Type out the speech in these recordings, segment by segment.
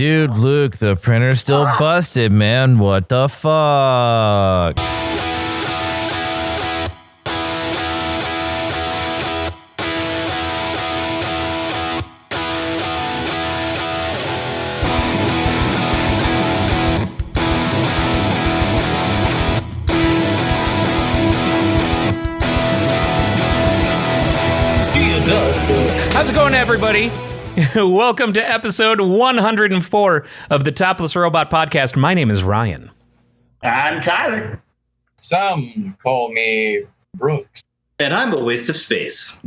Dude, Luke, the printer's still busted, man. What the fuck? How's it going, everybody? Welcome to episode 104 of the Topless Robot podcast. My name is Ryan. I'm Tyler. Some call me Brooks. And I'm a waste of space.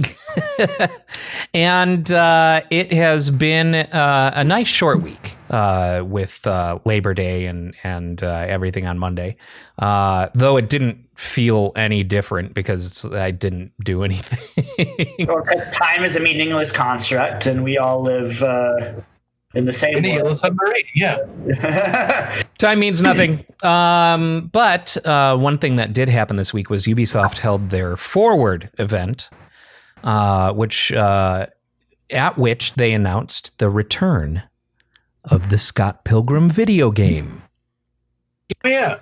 And it has been a nice short week with Labor Day and everything on Monday. Though it didn't feel any different because I didn't do anything. Time is a meaningless construct, and we all live in the same In a yellow submarine, yeah. Time means nothing. But one thing that did happen this week was Ubisoft held their Forward event, at which they announced the return of the Scott Pilgrim video game. Oh, yeah.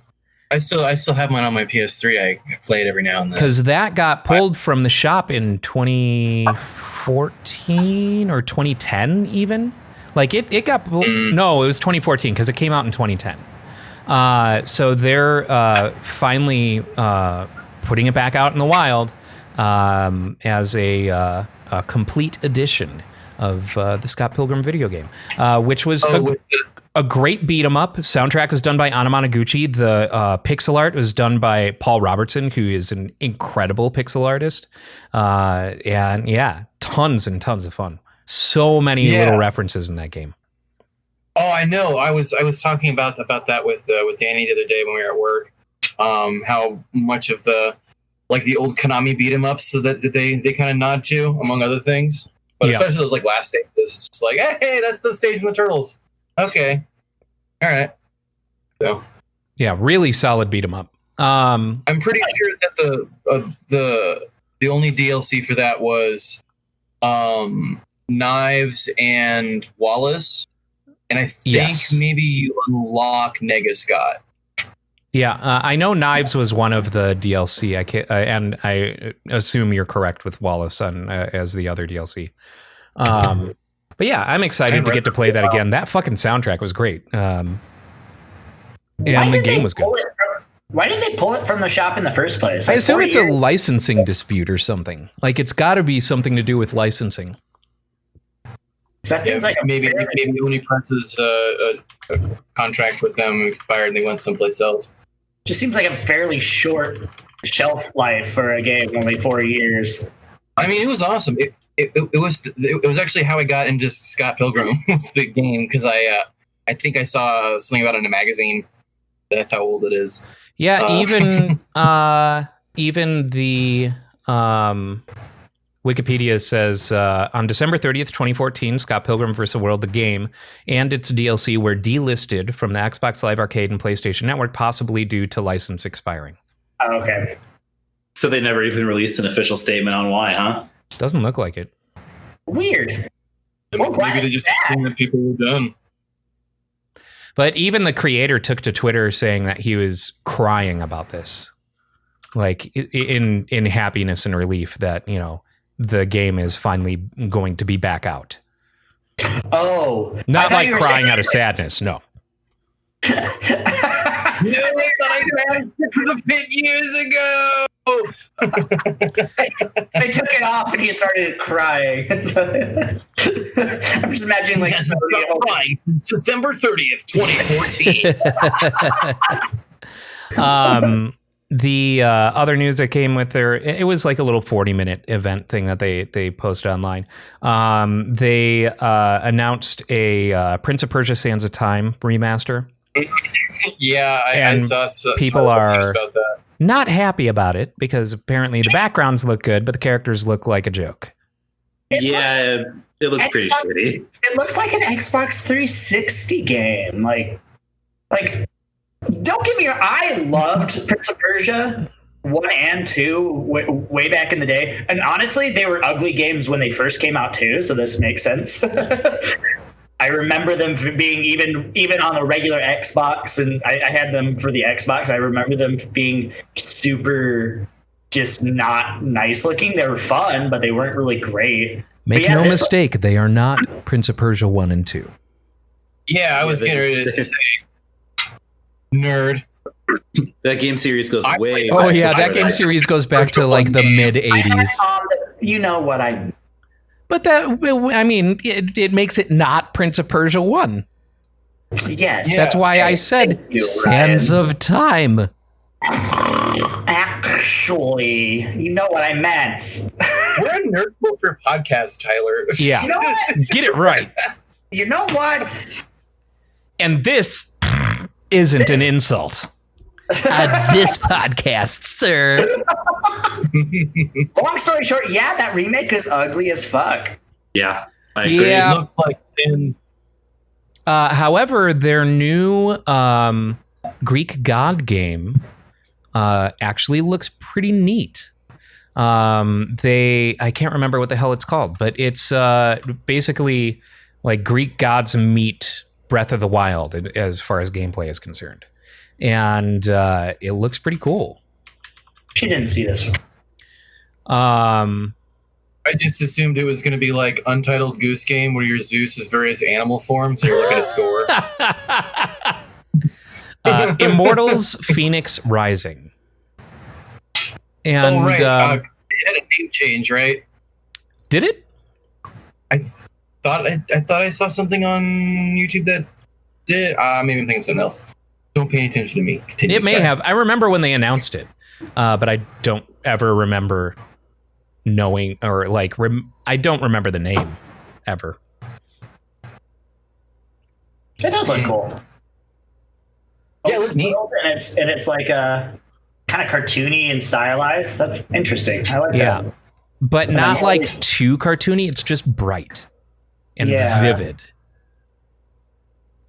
I still have mine on my PS3. I play it every now and then. Because that got pulled from the shop in 2014 or 2010 even. Like it got pulled. No, it was 2014 because it came out in 2010. So they're finally putting it back out in the wild as a complete edition of the Scott Pilgrim video game, which was a great beat 'em up. Soundtrack was done by Anna Monoguchi. The pixel art was done by Paul Robertson, who is an incredible pixel artist. And yeah, tons and tons of fun. So many little references in that game. Oh, I know. I was talking about that with Danny the other day when we were at work. How much of the old Konami beat 'em ups that they kind of nod to, among other things. But especially those last stages, it's just like, hey, that's the stage from the Turtles. Okay, all right. So yeah, really solid beat 'em up. I'm pretty sure that the only DLC for that was Knives and Wallace, and I think maybe you unlock Negascott. Yeah, I know Knives was one of the DLC. And I assume you're correct with Wallace as the other DLC. But yeah, I'm excited to get to play that again. That fucking soundtrack was great. And the game was good. Why did they pull it from the shop in the first place? I assume it's a licensing dispute or something. Like, it's got to be something to do with licensing. So that seems like maybe when he presses a contract with them expired and they went someplace else. Just seems like a fairly short shelf life for a game, only 4 years. I mean, it was awesome. It was actually how I got into Scott Pilgrim was the game, because I think I saw something about it in a magazine. That's how old it is. Yeah, even the Wikipedia says on December 30th, 2014, Scott Pilgrim vs. the World, the game, and its DLC were delisted from the Xbox Live Arcade and PlayStation Network, possibly due to license expiring. Oh, okay. So they never even released an official statement on why, huh? Doesn't look like it. Weird. Maybe they just assumed that people were done. But even the creator took to Twitter saying that he was crying about this, like in happiness and relief that, the game is finally going to be back out. Oh. Not like crying out of sadness, no. No, I thought I crashed into the pit years ago. They took it off and he started crying. I'm just imagining crying since December 30th, 2014. The other news that came with it was like a little 40-minute event thing that they posted online. They announced a Prince of Persia: Sands of Time remaster. Yeah, I saw people are about that. Not happy about it because apparently the backgrounds look good, but the characters look like a joke. It looks pretty shitty. It looks like an Xbox 360 game. Like, don't get me wrong. I loved Prince of Persia 1 and 2 way back in the day. And honestly, they were ugly games when they first came out too, so this makes sense. I remember them being even on a regular Xbox, and I had them for the Xbox. I remember them being super, just not nice looking. They were fun, but they weren't really great. Make no mistake, they are not Prince of Persia 1 and 2. Yeah, I was getting ready to say, nerd. That game series goes way. Oh back yeah, before that game series goes back to like the mid '80s. You know what I. But I mean, it makes it not Prince of Persia 1. Yes. Yeah. That's why I said Sands of Time. Actually, you know what I meant. We're a nerd culture podcast, Tyler. Yeah. You know what? Get it right. You know what? And this isn't an insult. This podcast, sir. Long story short, yeah, that remake is ugly as fuck. Yeah, I agree. Yeah. It looks like sin. However, their new Greek god game actually looks pretty neat. I can't remember what the hell it's called, but it's basically like Greek gods meet Breath of the Wild as far as gameplay is concerned. And it looks pretty cool. She didn't see this one. I just assumed it was going to be like Untitled Goose Game, where your Zeus is various animal forms, and you're looking to score. Immortals Phoenix Rising. And right. It had a name change, right? did it? I thought I saw something on YouTube that did. Maybe I'm thinking of something else. Don't pay any attention to me. Continue, It may sorry. have. I remember when they announced it, but I don't ever remember knowing or like. I don't remember the name ever. It does look cool. Yeah, it looked neat. And it's like kind of cartoony and stylized. That's interesting. I like Yeah, that. but not like too cartoony. It's just bright and Yeah. vivid.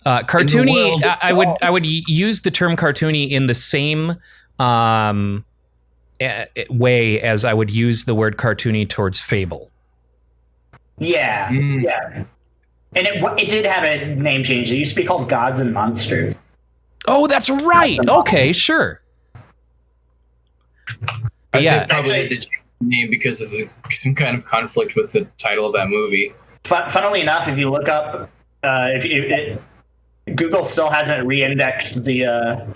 Cartoony. world of I would use the term cartoony in the same way as I would use the word cartoony towards Fable. Yeah, yeah. And it did have a name change. It used to be called Gods and Monsters. Oh, that's right. Okay, sure. I Yeah. think probably had to change the name because of some kind of conflict with the title of that movie. Funnily enough, if you look up, Google still hasn't re-indexed the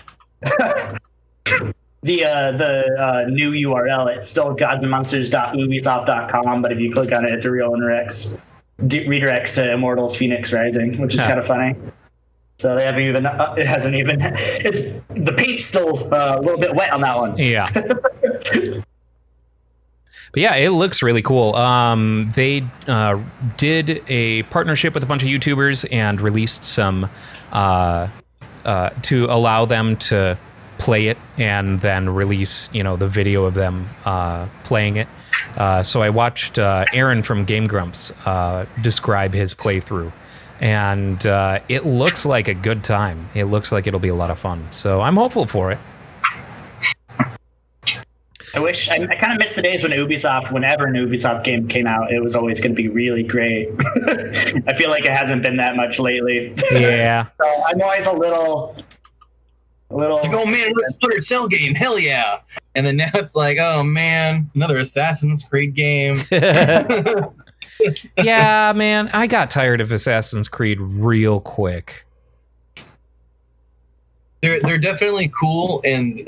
new URL. It's still godsandmonsters.ubisoft.com, but if you click on it, it's a real redirects to Immortals Phoenix Rising, which is kind of funny. So they haven't even. It hasn't even. It's the paint's still a little bit wet on that one. Yeah. But yeah, it looks really cool. They did a partnership with a bunch of YouTubers and released some to allow them to play it and then release, the video of them playing it. So I watched Aaron from Game Grumps describe his playthrough. And it looks like a good time. It looks like it'll be a lot of fun. So I'm hopeful for it. I kind of miss the days when whenever an Ubisoft game came out, it was always going to be really great. I feel like it hasn't been that much lately. Yeah. So I'm always a little. It's like, oh man, let's Splinter Cell game, hell yeah! And then now it's like, oh man, another Assassin's Creed game. Yeah, man, I got tired of Assassin's Creed real quick. They're definitely cool and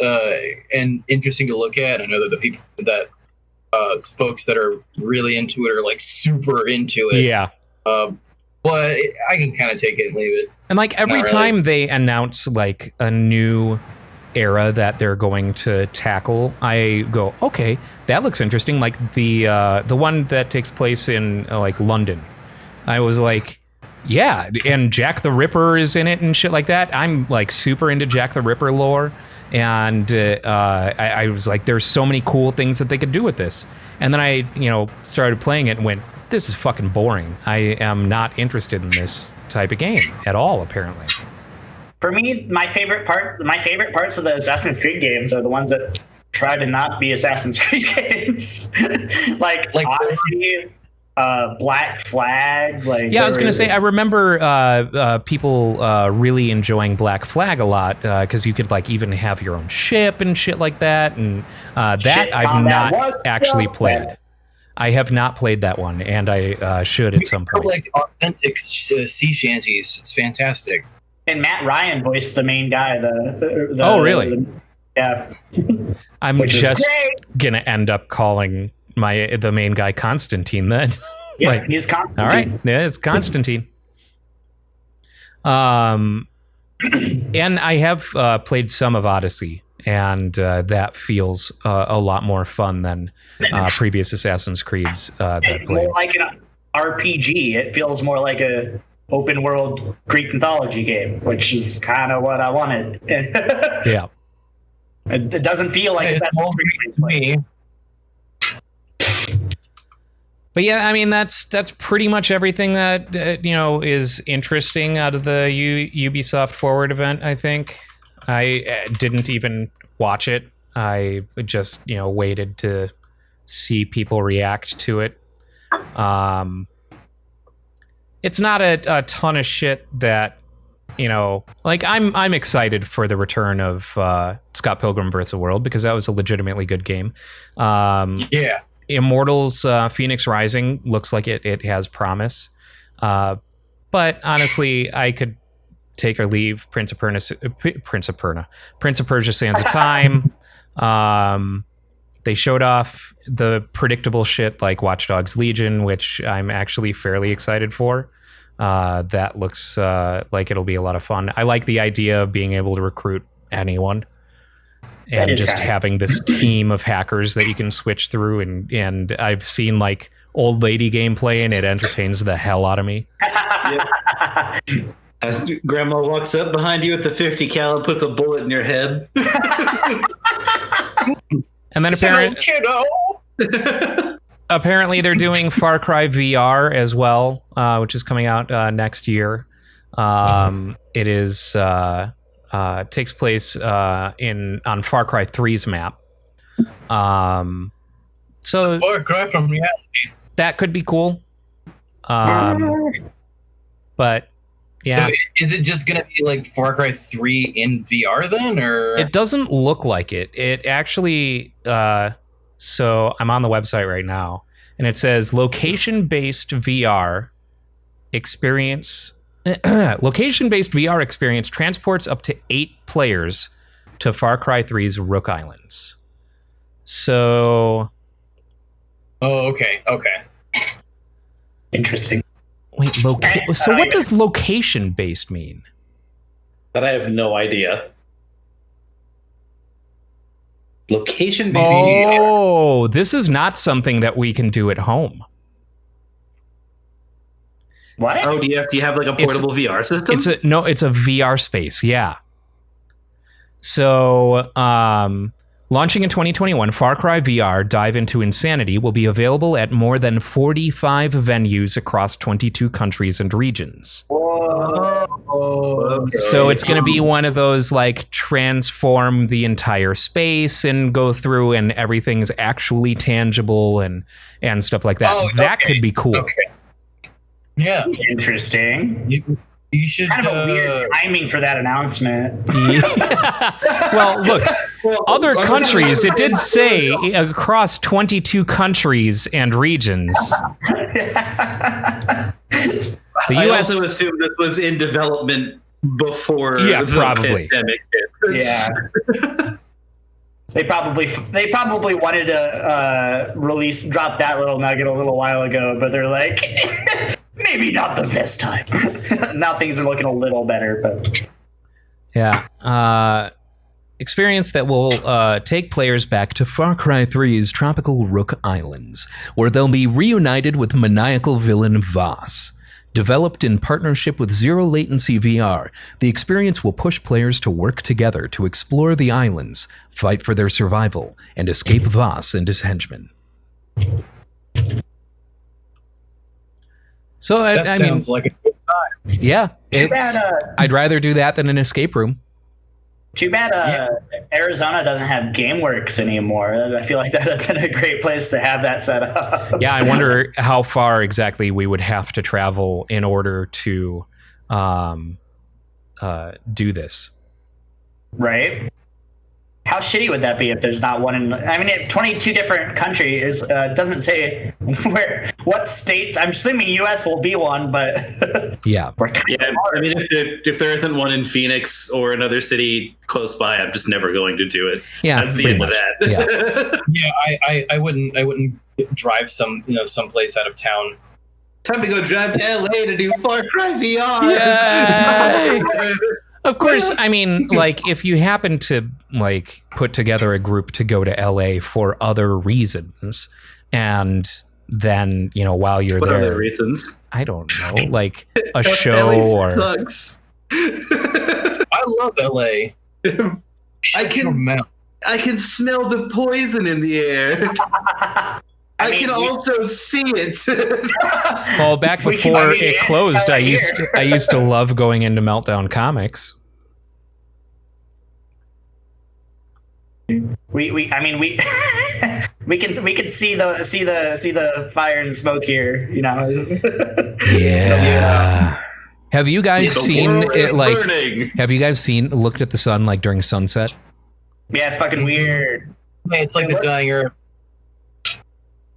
interesting to look at. I know that the people that folks that are really into it are like super into it. Yeah. But I can kind of take it and leave it. And like every time they announce like a new era that they're going to tackle, I go, okay, that looks interesting. Like the one that takes place in like London. I was like, yeah, and Jack the Ripper is in it and shit like that. I'm like super into Jack the Ripper lore, and I was like, there's so many cool things that they could do with this. And then I, started playing it and went, this is fucking boring. I am not interested in this type of game at all, apparently. For me, my favorite parts of the Assassin's Creed games are the ones that try to not be Assassin's Creed games. like Odyssey, Black Flag. Like, Yeah, I was going to say, I remember people really enjoying Black Flag a lot because you could like even have your own ship and shit like that. And that I've not actually played. I have not played that one, and I should at some point. Like authentic sea shanties. It's fantastic. And Matt Ryan voiced the main guy. Oh, really? Yeah. I'm just going to end up calling the main guy Constantine then. Yeah, like, he's Constantine. All right, yeah, it's Constantine. And I have played some of Odyssey, and that feels a lot more fun than previous Assassin's Creeds that I It's played. more like an RPG. It feels more like a open world Greek mythology game, which is kind of what I wanted. Yeah. It doesn't feel like It's all to me. But yeah, I mean that's pretty much everything that is interesting out of the Ubisoft Forward event. I think I didn't even watch it. I just waited to see people react to it. It's not a ton of shit that like I'm excited for the return of Scott Pilgrim vs. the World because that was a legitimately good game. Yeah. Immortals Phoenix Rising looks like it has promise. But honestly, I could take or leave Prince of Persia Sands of Time. They showed off the predictable shit like Watch Dogs Legion, which I'm actually fairly excited for. That looks like it'll be a lot of fun. I like the idea of being able to recruit anyone. And just having this team of hackers that you can switch through, and I've seen like old lady gameplay, and it entertains the hell out of me. As Grandma walks up behind you with the 50 cal, puts a bullet in your head. And then apparently they're doing Far Cry VR as well, which is coming out next year. It is. Takes place on Far Cry 3's map. So Far Cry from reality. That could be cool. But yeah. So is it just gonna be like Far Cry 3 in VR then, or it doesn't look like it? It actually so I'm on the website right now, and it says location-based VR experience. Location-based VR experience transports up to 8 players to Far Cry 3's Rook Islands. So... Oh, okay. Interesting. Wait, so what does location-based mean? That I have no idea. Location-based Oh, this is not something that we can do at home. What? Oh, do you have like a portable VR system? It's a VR space, yeah. So, launching in 2021, Far Cry VR Dive into Insanity will be available at more than 45 venues across 22 countries and regions. Whoa. Okay. So it's going to be one of those like transform the entire space and go through and everything's actually tangible and stuff like that. Oh, that could be cool. Okay. Yeah. Interesting. You should Kind of a weird timing for that announcement. Yeah. Well, look, other countries, it did say across 22 countries and regions. The I US also assume this was in development before Yeah, the probably. pandemic hit. Yeah. They probably wanted to drop that little nugget a little while ago, but they're like, maybe not the best time. Now things are looking a little better, but yeah. Experience that will take players back to Far Cry 3's tropical Rook Islands, where they'll be reunited with maniacal villain Voss. Developed in partnership with Zero Latency VR, the experience will push players to work together to explore the islands, fight for their survival, and escape Voss and his henchmen. So That sounds like a good time. Yeah, too bad. I'd rather do that than an escape room. Too bad. Arizona doesn't have GameWorks anymore. I feel like that would have been a great place to have that set up. Yeah, I wonder how far exactly we would have to travel in order to do this. Right? How shitty would that be if there's not one in? I mean, 22 different countries doesn't say what states. I'm assuming U.S. will be one, but Yeah. we're kind Yeah, of I mean, if there isn't one in Phoenix or another city close by, I'm just never going to do it. Yeah, That's the pretty end much. of that. Yeah. Yeah, I wouldn't drive someplace out of town. Time to go drive to LA to do Far Cry VR. Yay! Of course, I mean, like, if you happen to, like, put together a group to go to LA for other reasons, and then, you know, while you're What there, other reasons? I don't know, like a show LA or... sucks. I love LA. I can smell the poison in the air. I can also see it. Well, back before it closed, I used to love going into Meltdown Comics. we we can see the fire and smoke here, you know. Yeah. Have you guys The seen world it? is Like, burning. have you guys looked at the sun like during sunset? Yeah, it's fucking weird. Yeah, it's like the dying earth.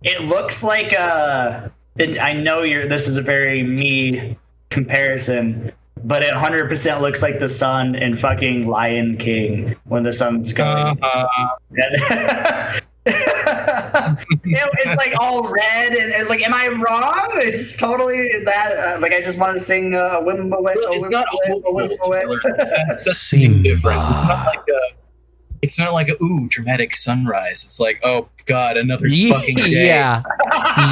It looks like and I know this is a very me comparison, but it 100% looks like the sun in fucking Lion King when the sun's going. It's like all red and like, am I wrong? It's totally that. Like, I just want to sing Wimba. It's not hopeful. That's Simba. different. It's not like a ooh dramatic sunrise. It's like, oh god, another fucking day. Yeah.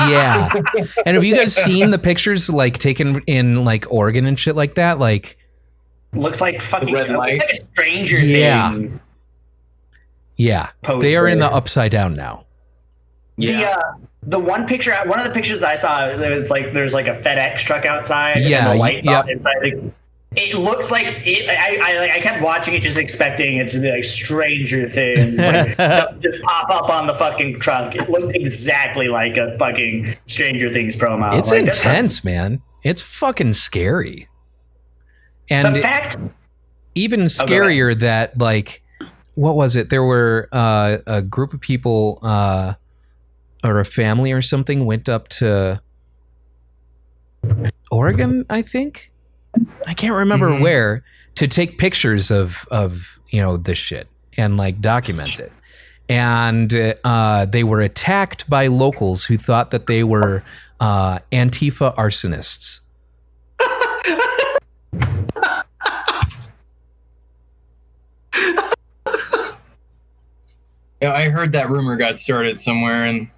Yeah. And have you guys seen the pictures like taken in like Oregon and shit like that? Like, looks like fucking. red It looks light. like a Stranger Yeah. Things. yeah, Poster. they are in the upside down now. The one picture, one of the pictures I saw, it was like there's like a FedEx truck outside. Yeah, and the lights yep. on inside. Like, it looks like it. I kept watching it, just expecting it to be like Stranger Things, like just pop up on the fucking truck. It looked exactly like a fucking Stranger Things promo. It's like, that's intense, man. It's fucking scary. And the fact. even go scarier that, like, what was it? There were a group of people or a family or something went up to Oregon, I think. I can't remember where, to take pictures of you know, this shit and like document it. And they were attacked by locals who thought that they were Antifa arsonists. Yeah, I heard that rumor got started somewhere and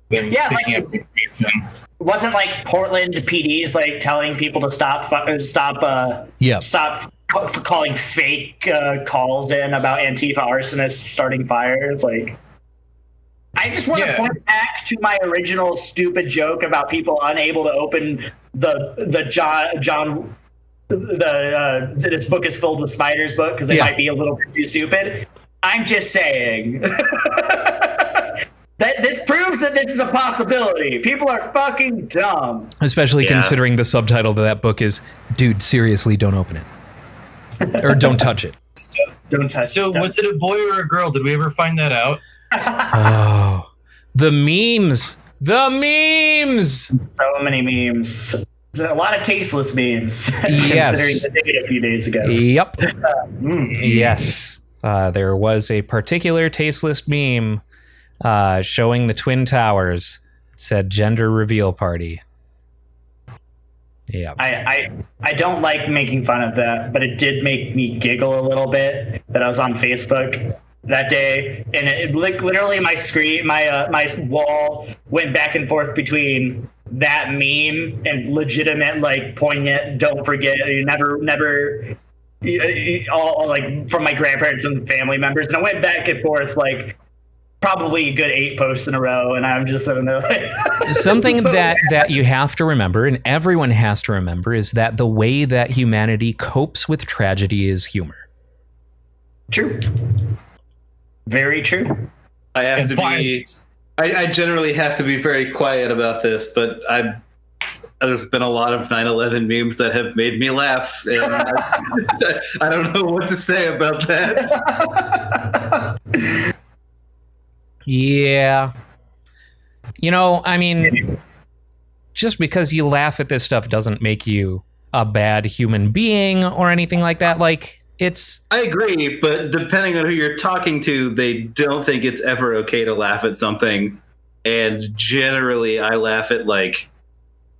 been Yeah, picking like- up some traction. Wasn't like Portland PD's like telling people to stop Yep. calling fake calls in about Antifa arsonists starting fires. Like, I just want to Yeah. point back to my original stupid joke about people unable to open the John this book is filled with spiders book because they Yeah. might be a little bit too stupid. I'm just saying. That this proves that this is a possibility. People are fucking dumb. Especially Yeah. considering the subtitle to that book is, dude, seriously, don't open it. Or don't touch it. Don't touch. So don't. was it a boy or a girl? Did we ever find that out? Oh, the memes. The memes. So many memes. There's a lot of tasteless memes. Yes. Considering the date a few days ago. Yep. Mm. Yes. There was a particular tasteless meme showing the Twin Towers. It said gender reveal party. Yeah. I don't like making fun of that, but it did make me giggle a little bit that I was on Facebook that day, and it literally my screen, my wall went back and forth between that meme and legitimate, like, poignant, don't forget, you never all like from my grandparents and family members, and I went back and forth like probably a good 8 posts in a row, and I'm just sitting there like Something so that you have to remember, and everyone has to remember, is that the way that humanity copes with tragedy is humor. True. Very true. I have And to be. I generally have to be very quiet about this, but there's been a lot of 9/11 memes that have made me laugh, and I don't know what to say about that. Yeah. I mean, just because you laugh at this stuff doesn't make you a bad human being or anything like that. Like, I agree, but depending on who you're talking to, they don't think it's ever okay to laugh at something. And generally, I laugh at like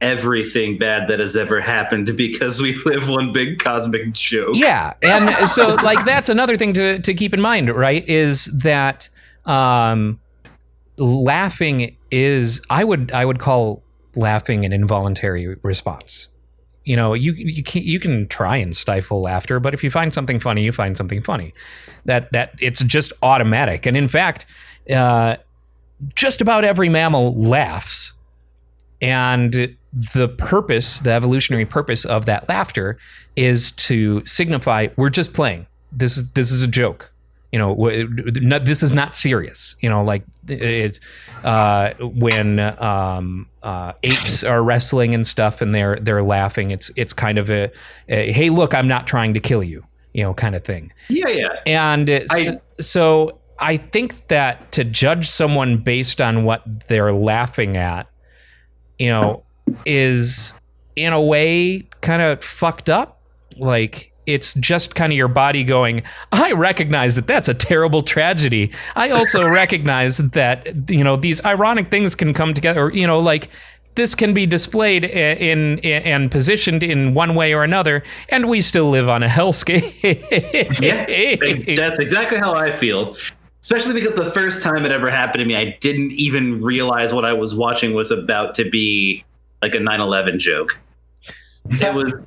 everything bad that has ever happened because we live one big cosmic joke. yeah. And so, like, that's another thing to keep in mind, right? Is that laughing is, I would call laughing an involuntary response. You can try and stifle laughter, but if you find something funny, you find something funny. That it's just automatic. And in fact, just about every mammal laughs. And the evolutionary purpose of that laughter is to signify we're just playing. This is a joke. This is not serious. Like when apes are wrestling and stuff, and they're laughing. It's kind of a hey, look, I'm not trying to kill you, kind of thing. Yeah. And so I think that to judge someone based on what they're laughing at, is in a way kind of fucked up. Like, it's just kind of your body going, I recognize that that's a terrible tragedy. I also recognize that, these ironic things can come together, like this can be displayed in and positioned in one way or another, and we still live on a hellscape. Yeah, that's exactly how I feel. Especially because the first time it ever happened to me, I didn't even realize what I was watching was about to be like a 9/11 joke. It was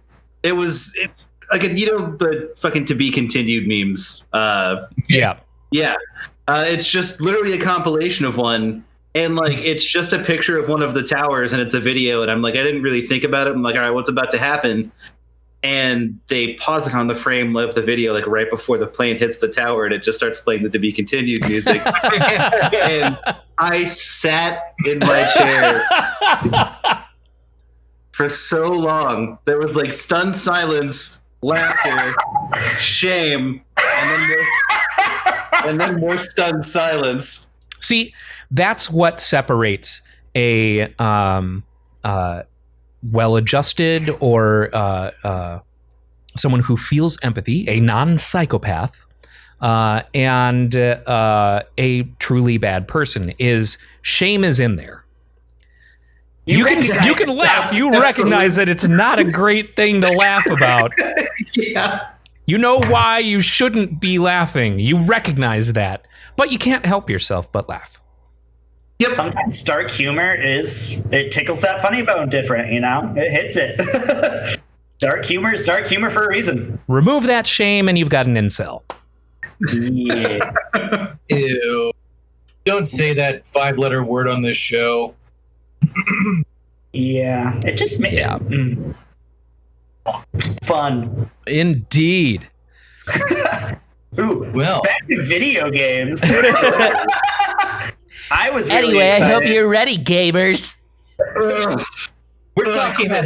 like, the fucking to be continued memes. Yeah. It's just literally a compilation of one, and like it's just a picture of one of the towers, and it's a video, and I'm like, I didn't really think about it. I'm like, all right, what's about to happen? And they pause it on the frame of the video, like right before the plane hits the tower, and it just starts playing the to be continued music. And I sat in my chair for so long. There was like stunned silence, laughter, shame, and then more stunned silence. See, that's what separates a well-adjusted or someone who feels empathy, a non-psychopath, and a truly bad person. Is shame is in there. You can laugh. You recognize that it's not a great thing to laugh about. Yeah. You know why you shouldn't be laughing. You recognize that, but you can't help yourself but laugh. Yep. Sometimes dark humor it tickles that funny bone different, it hits it. Dark humor is dark humor for a reason. Remove that shame and you've got an incel. Yeah. Ew. Don't say that 5-letter word on this show. Yeah. It just made it fun. Indeed. Ooh, Well, back to video games. I was really Anyway, excited. I hope you're ready, gamers. we're talking about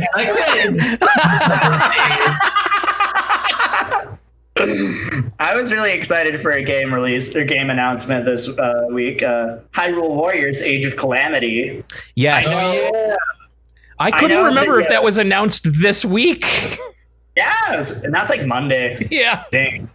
I was really excited for a game release or game announcement this week. Hyrule Warriors: Age of Calamity. Yes. I couldn't know remember that, if that was announced this week. Yes, and that's like Monday. Yeah. Dang.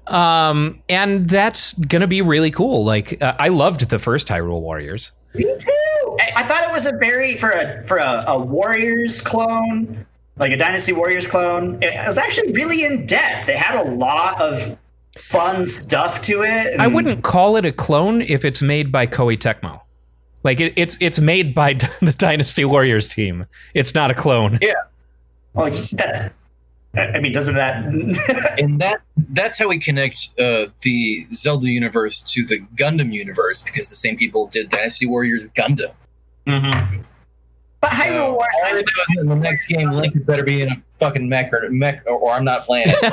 And that's gonna be really cool. Like, I loved the first Hyrule Warriors. Me too. I thought it was a very for a Warriors clone, like a Dynasty Warriors clone. It was actually really in depth. It had a lot of fun stuff to it. I wouldn't call it a clone if it's made by Koei Tecmo. Like, it's made by the Dynasty Warriors team. It's not a clone. Yeah. Well, that's. I mean, doesn't that? and that's how we connect the Zelda universe to the Gundam universe, because the same people did Dynasty Warriors Gundam. Mm-hmm. But Hyrule All I know Warriors. is in the next game, Link better be in a fucking mech, or I'm not playing it.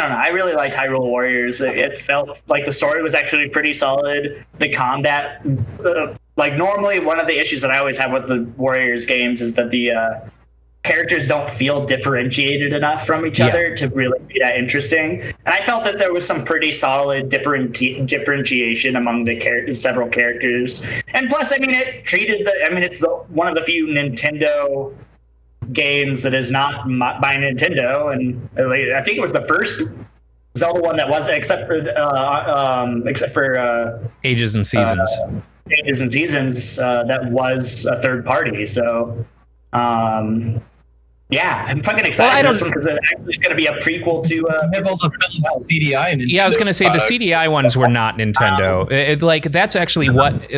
don't know. I really liked Hyrule Warriors. It felt like the story was actually pretty solid. The combat, like normally one of the issues that I always have with the Warriors games is that the characters don't feel differentiated enough from each other to really be that interesting. And I felt that there was some pretty solid differentiation among the several characters. And plus, I mean, it's one of the few Nintendo games that is not by Nintendo, and I think it was the first Zelda one that was, except for Ages and Seasons. That was a third party. So, yeah, I'm fucking excited for this one because it's actually going to be a prequel to. Have all the Philips CDI and Yeah, I was going to say the CDI ones were not Nintendo. Like that's actually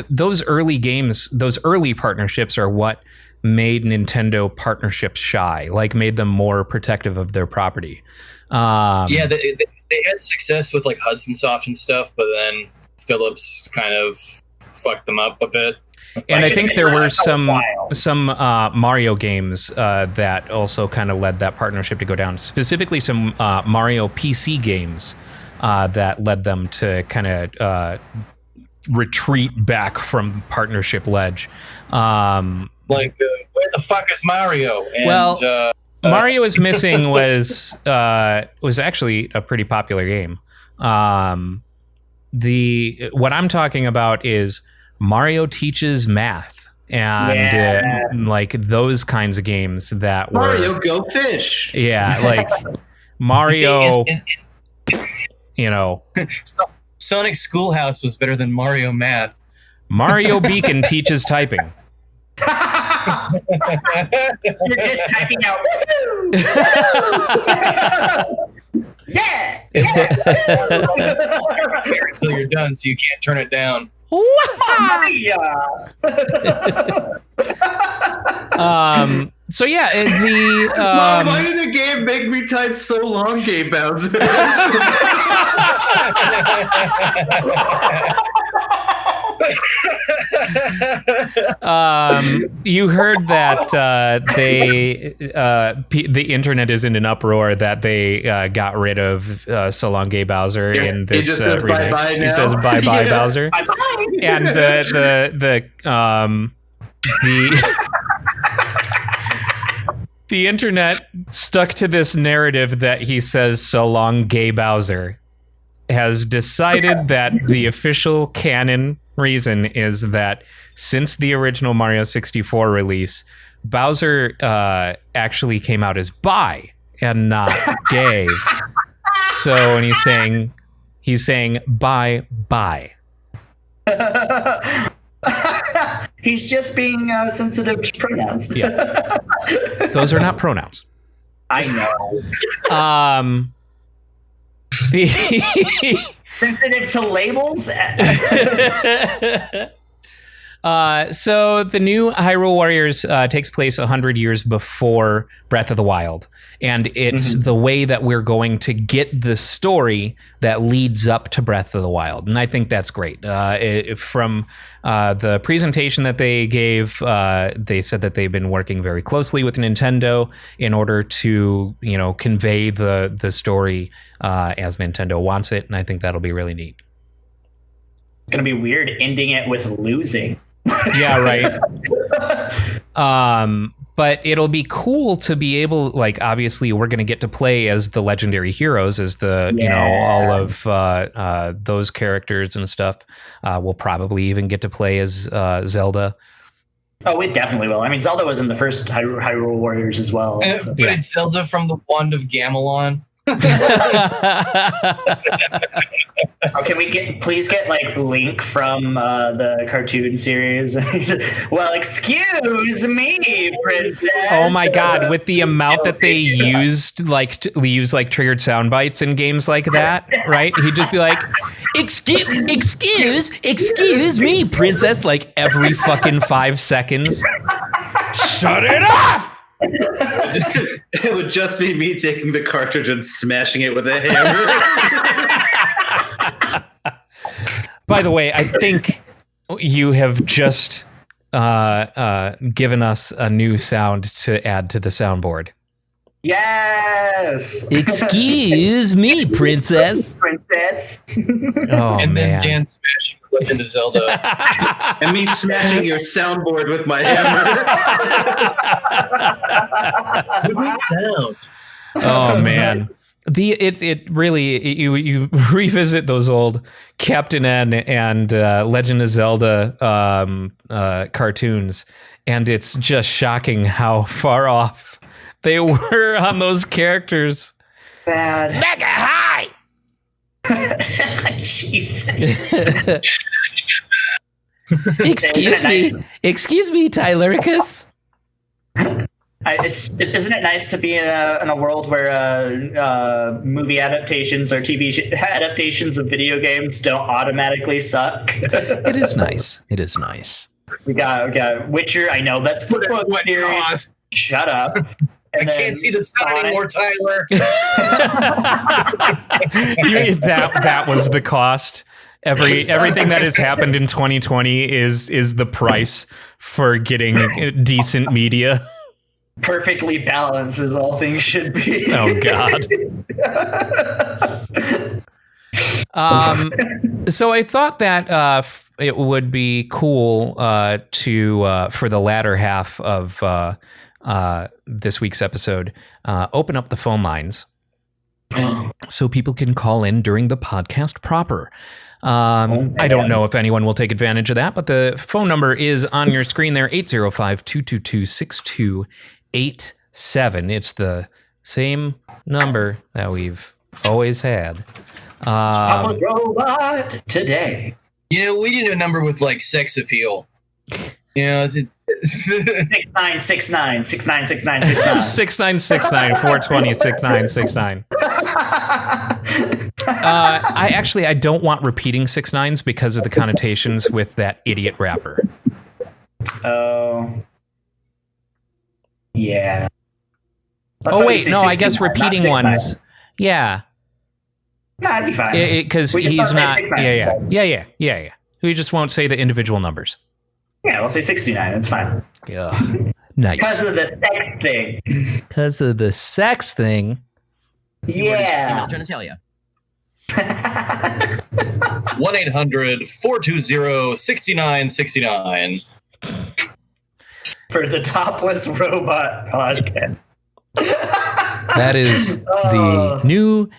those early games, those early partnerships are what made Nintendo partnerships shy, like made them more protective of their property. They had success with like Hudson Soft and stuff, but then Philips kind of fucked them up a bit. And I think there were some Mario games that also kind of led that partnership to go down. Specifically, some Mario PC games that led them to kind of retreat back from partnership ledge. Where the fuck is Mario? And, Mario is Missing was actually a pretty popular game. What I'm talking about is Mario Teaches Math and like those kinds of games that were Mario Go Fish. Yeah, like Mario. Sonic Schoolhouse was better than Mario Math. Mario Beacon teaches typing. You're just typing out. Yeah. Until you're done, so you can't turn it down. So yeah, Mom, why did the game make me type so long, Game Bowser? You heard that the internet is in an uproar that they got rid of So Long Gay Bowser in this he just says remake. bye-bye now. He says bye-bye Yeah. Bowser. Bye-bye. And the internet stuck to this narrative that he says So Long Gay Bowser, has decided that the official canon reason is that since the original Mario 64 release, Bowser actually came out as bi and not gay. So when he's saying bye. He's just being sensitive to pronouns. Yeah. Those are not pronouns. I know. Sensitive to labels? So the new Hyrule Warriors takes place 100 years before Breath of the Wild. And it's the way that we're going to get the story that leads up to Breath of the Wild. And I think that's great. From the presentation that they gave, they said that they've been working very closely with Nintendo in order to, convey the story as Nintendo wants it. And I think that'll be really neat. It's going to be weird ending it with losing. Yeah, right. But it'll be cool to be able, like, obviously we're going to get to play as the legendary heroes, as all of those characters and stuff. We'll probably even get to play as Zelda. Oh, it definitely will. I mean, Zelda was in the first Hyrule Warriors as well. But it's Zelda from the Wand of Gamelon. Oh, can we please get like Link from the cartoon series? Well, excuse me, princess. Oh my god, with the amount that they used use triggered sound bites in games like that, right? He'd just be like, excuse me, princess, like every fucking 5 seconds. Shut it off! It would just be me taking the cartridge and smashing it with a hammer. By the way, I think you have just given us a new sound to add to the soundboard. Yes. Excuse me, princess. Princess. Oh, And then man. Dan smashing Legend of Zelda. And me smashing your soundboard with my hammer. Good sound. Oh man, it really you revisit those old Captain N and Legend of Zelda cartoons, and it's just shocking how far off they were on those characters. Bad. Mega high. Jesus. Excuse me, Tylericus. Isn't it nice to be in a world where movie adaptations or TV adaptations of video games don't automatically suck? It is nice. It is nice. we got Witcher. I know that's the book What series. cost? Shut up. I can't see the sun anymore, Tyler. That was the cost. Everything that has happened in 2020 is the price for getting decent media. Perfectly balanced as all things should be. Oh God. So I thought that it would be cool to for the latter half of this week's episode, open up the phone lines so people can call in during the podcast proper. I don't know if anyone will take advantage of that, but the phone number is on your screen there, 805-222-6287. It's the same number that we've always had. Topless Robot today. You know, we need a number with like sex appeal. You know, it's 6969 6969 6969 420 6969. I don't want repeating 6 9s because of the connotations with that idiot rapper. Oh. Yeah. Oh wait, no, I guess repeating ones. Yeah, That'd be fine. because We just he's don't say not. 69. Yeah. We just won't say the individual numbers. Yeah, we'll say 69. It's fine. Yeah, Because Nice. of the sex thing. Because of the sex thing. Yeah. trying to tell you. 1-800-420-6969. For the Topless Robot podcast. That is the new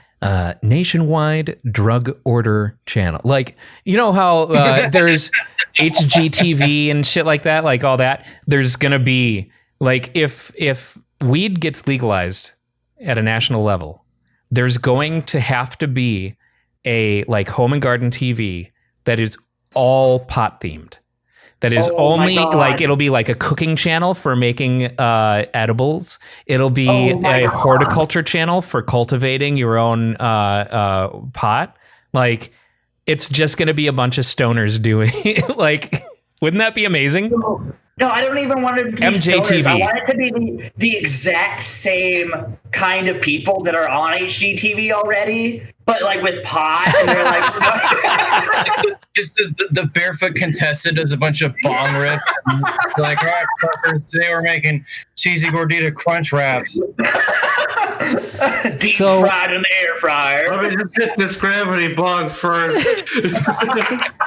nationwide drug order channel. Like, you know how there's HGTV and shit like that, like all that. There's gonna be like if weed gets legalized at a national level, there's going to have to be a like home and garden TV that is all pot themed. That is Oh my only God. like it'll be like a cooking channel for making edibles. It'll be Oh my a God. horticulture channel for cultivating your own pot. Like it's just going to be a bunch of stoners doing like. Wouldn't that be amazing? No, I don't even want it to be MJTV. stoners. I want it to be the exact same kind of people that are on HGTV already, but like with pot, and they're like, Just the barefoot contestant does a bunch of bong rips. And it's like, all right, fuckers, today we're making cheesy gordita crunch wraps. deep So- fried in the air fryer. Let me just hit this gravity bong first.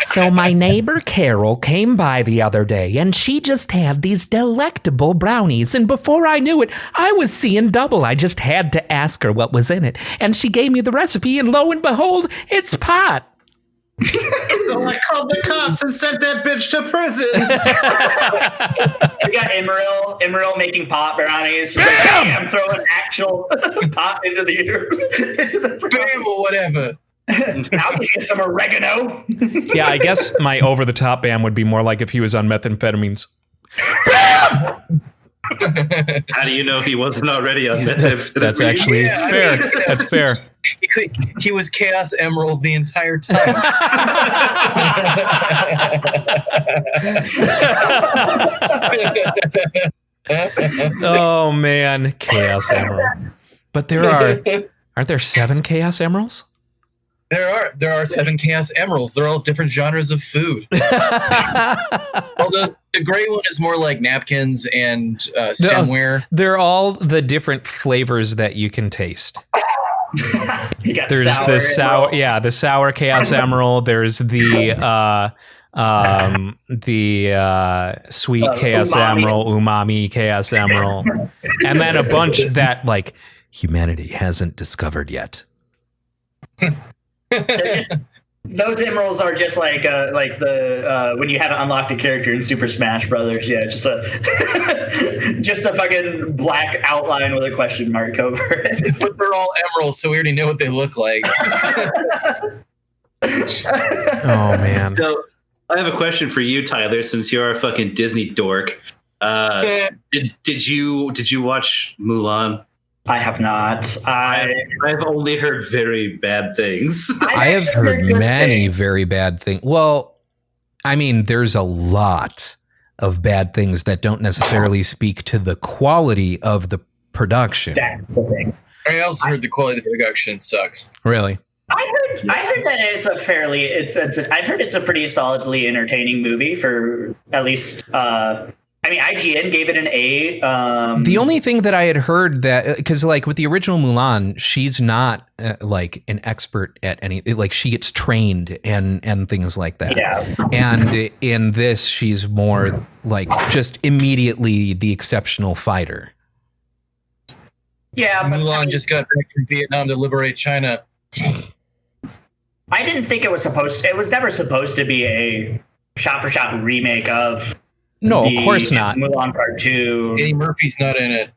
So my neighbor Carol came by the other day and she just had these delectable brownies. And before I knew it, I was seeing double. I just had to ask her what was in it. And she gave me the recipe and lo and behold, it's pot. So I called the cops and sent that bitch to prison. We got Emeril making pot brownies. She's like, hey, I'm throwing actual pot into the Bam or whatever. I'll get some oregano. Yeah, I guess my over the top bam would be more like if he was on methamphetamines. How do you know he wasn't already on That's actually Yeah, I fair. mean, That's fair. He was Chaos Emerald the entire time. Oh man, Chaos Emerald. But aren't there 7 Chaos Emeralds? There are 7 Chaos Emeralds. They're all different genres of food. Although the gray one is more like napkins and stemware. They're all the different flavors that you can taste. You got There's sour the and sour, roll. yeah, the sour Chaos Emerald. There's the sweet Chaos umami. Emerald, umami Chaos Emerald, and then a bunch that like humanity hasn't discovered yet. Those emeralds are just like the when you haven't unlocked a character in Super Smash Brothers. Yeah, just a just a fucking black outline with a question mark over it. But they're all emeralds, so we already know what they look like. Oh man. So I have a question for you, Tyler, since you're a fucking Disney dork. Did you watch Mulan? I have not. I've only heard very bad things. I have heard many very bad things. Well, I mean, there's a lot of bad things that don't necessarily speak to the quality of the production. That's the thing. I also heard the quality of the production sucks. Really? I heard that it's a fairly I've heard it's a pretty solidly entertaining movie for at least I mean IGN gave it an A. The only thing that I had heard that because like with the original Mulan, she's not like an expert at any like she gets trained and things like that. Yeah. And in this, she's more like just immediately the exceptional fighter. Yeah, but Mulan just got back from Vietnam to liberate China. I didn't think it was never supposed to be a shot for shot remake of No, the of course not. Mulan Part 2. Eddie Murphy's not in it.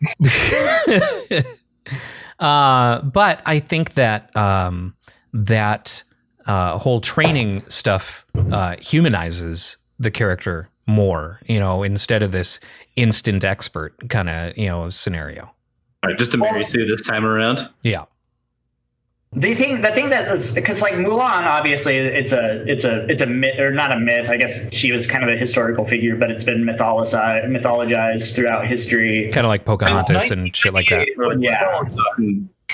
But I think that that whole training stuff humanizes the character more, you know, instead of this instant expert kind of, you know, scenario. All right, just a Mary Sue this time around. Yeah. The thing that was because like Mulan, obviously it's a myth or not a myth. I guess she was kind of a historical figure, but it's been mythologized throughout history. Kind of like Pocahontas and shit like that. Yeah.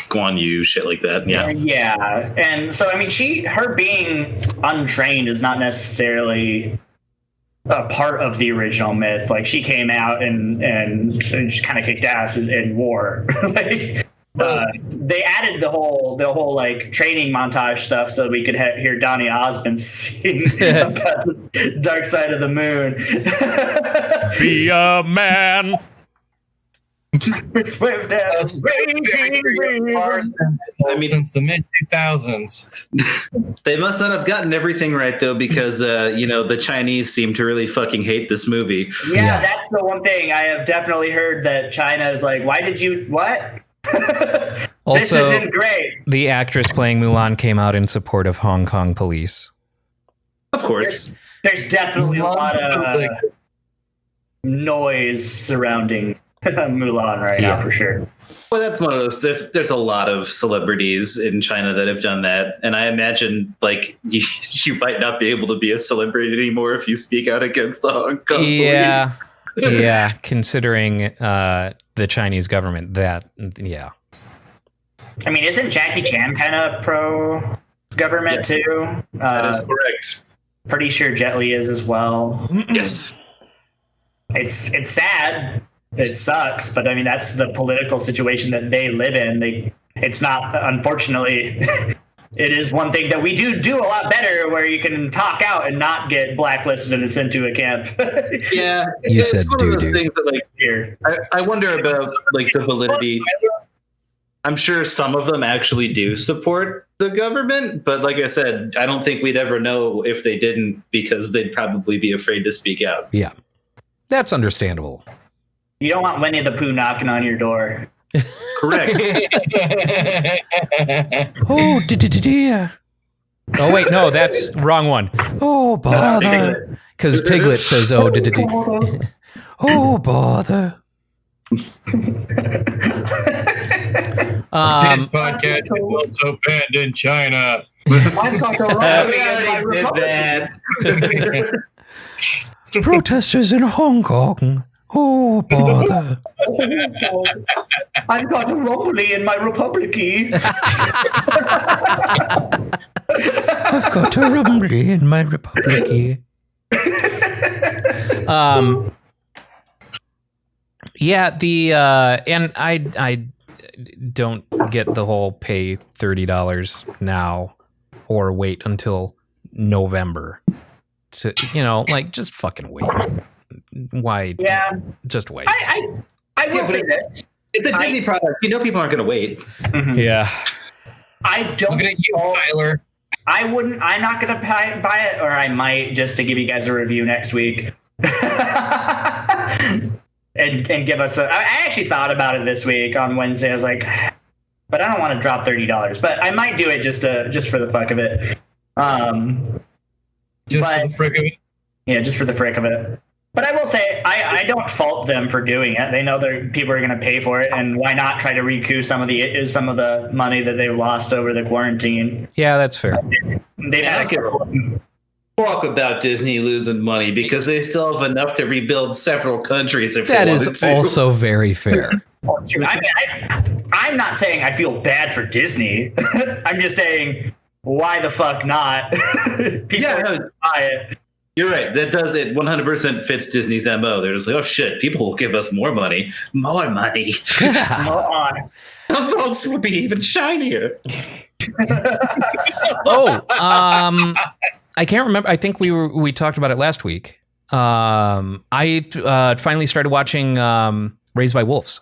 Guan Yu, shit like that. Yeah. Yeah. And so I mean her being untrained is not necessarily a part of the original myth. Like she came out and just kind of kicked ass in war. Like they added the whole like training montage stuff so we could hear Donny Osmond sing about the dark side of the moon. Be a man. Swift as Since the mid 2000s. They must not have gotten everything right though, because you know, the Chinese seem to really fucking hate this movie. Yeah, that's the one thing I have definitely heard, that China is like, why did you what? This Also, isn't great. the actress playing Mulan came out in support of Hong Kong police. Of course. There's definitely a lot of noise surrounding Mulan right now, for sure. Well, that's one of those. There's a lot of celebrities in China that have done that, and I imagine like you might not be able to be a celebrity anymore if you speak out against the Hong Kong police. Yeah, considering the Chinese government, that yeah. I mean, isn't Jackie Chan kind of pro-government too? That is correct. Pretty sure Jet Li is as well. Yes. It's sad. It sucks, but I mean that's the political situation that they live in. It's not, unfortunately. It is one thing that we do a lot better, where you can talk out and not get blacklisted and sent to a camp. Yeah, You it's said one of those doo-doo. things that like Here. I wonder about like the validity. I'm sure some of them actually do support the government, but like I said, I don't think we'd ever know if they didn't, because they'd probably be afraid to speak out. Yeah, that's understandable. You don't want Winnie the Pooh knocking on your door. Correct. Oh, dear. Oh wait, no, that's wrong one. Oh bother, because Piglet says, "Oh, oh bother." This podcast is also banned in China. Protesters in Hong Kong. Oh bother. I've got a Roly in my Republic-y. go terribly in my republic. Yeah, and I don't get the whole pay $30 now or wait until November to, like, just fucking wait. Why? Yeah. Just wait. I will say this. It's a Disney product. People aren't going to wait. Mm-hmm. Yeah. I don't. Look at you, Tyler. I'm not going to buy it, or I might, just to give you guys a review next week. and give us I actually thought about it this week on Wednesday. I was like, but I don't want to drop $30. But I might do it just for the fuck of it. Just for the frick of it? Yeah, just for the frick of it. But I will say, I don't fault them for doing it. They know that people are going to pay for it, and why not try to recoup some of the money that they've lost over the quarantine? Yeah, that's fair. They've had Talk about Disney losing money because they still have enough to rebuild several countries. If That they is wanted to. also very fair. I'm not saying I feel bad for Disney. I'm just saying, why the fuck not? People buy it. You're right. That does it. 100% fits Disney's MO. They're just like, oh shit, people will give us more money. More money. More. The votes will be even shinier. I can't remember. I think we talked about it last week. I finally started watching Raised by Wolves.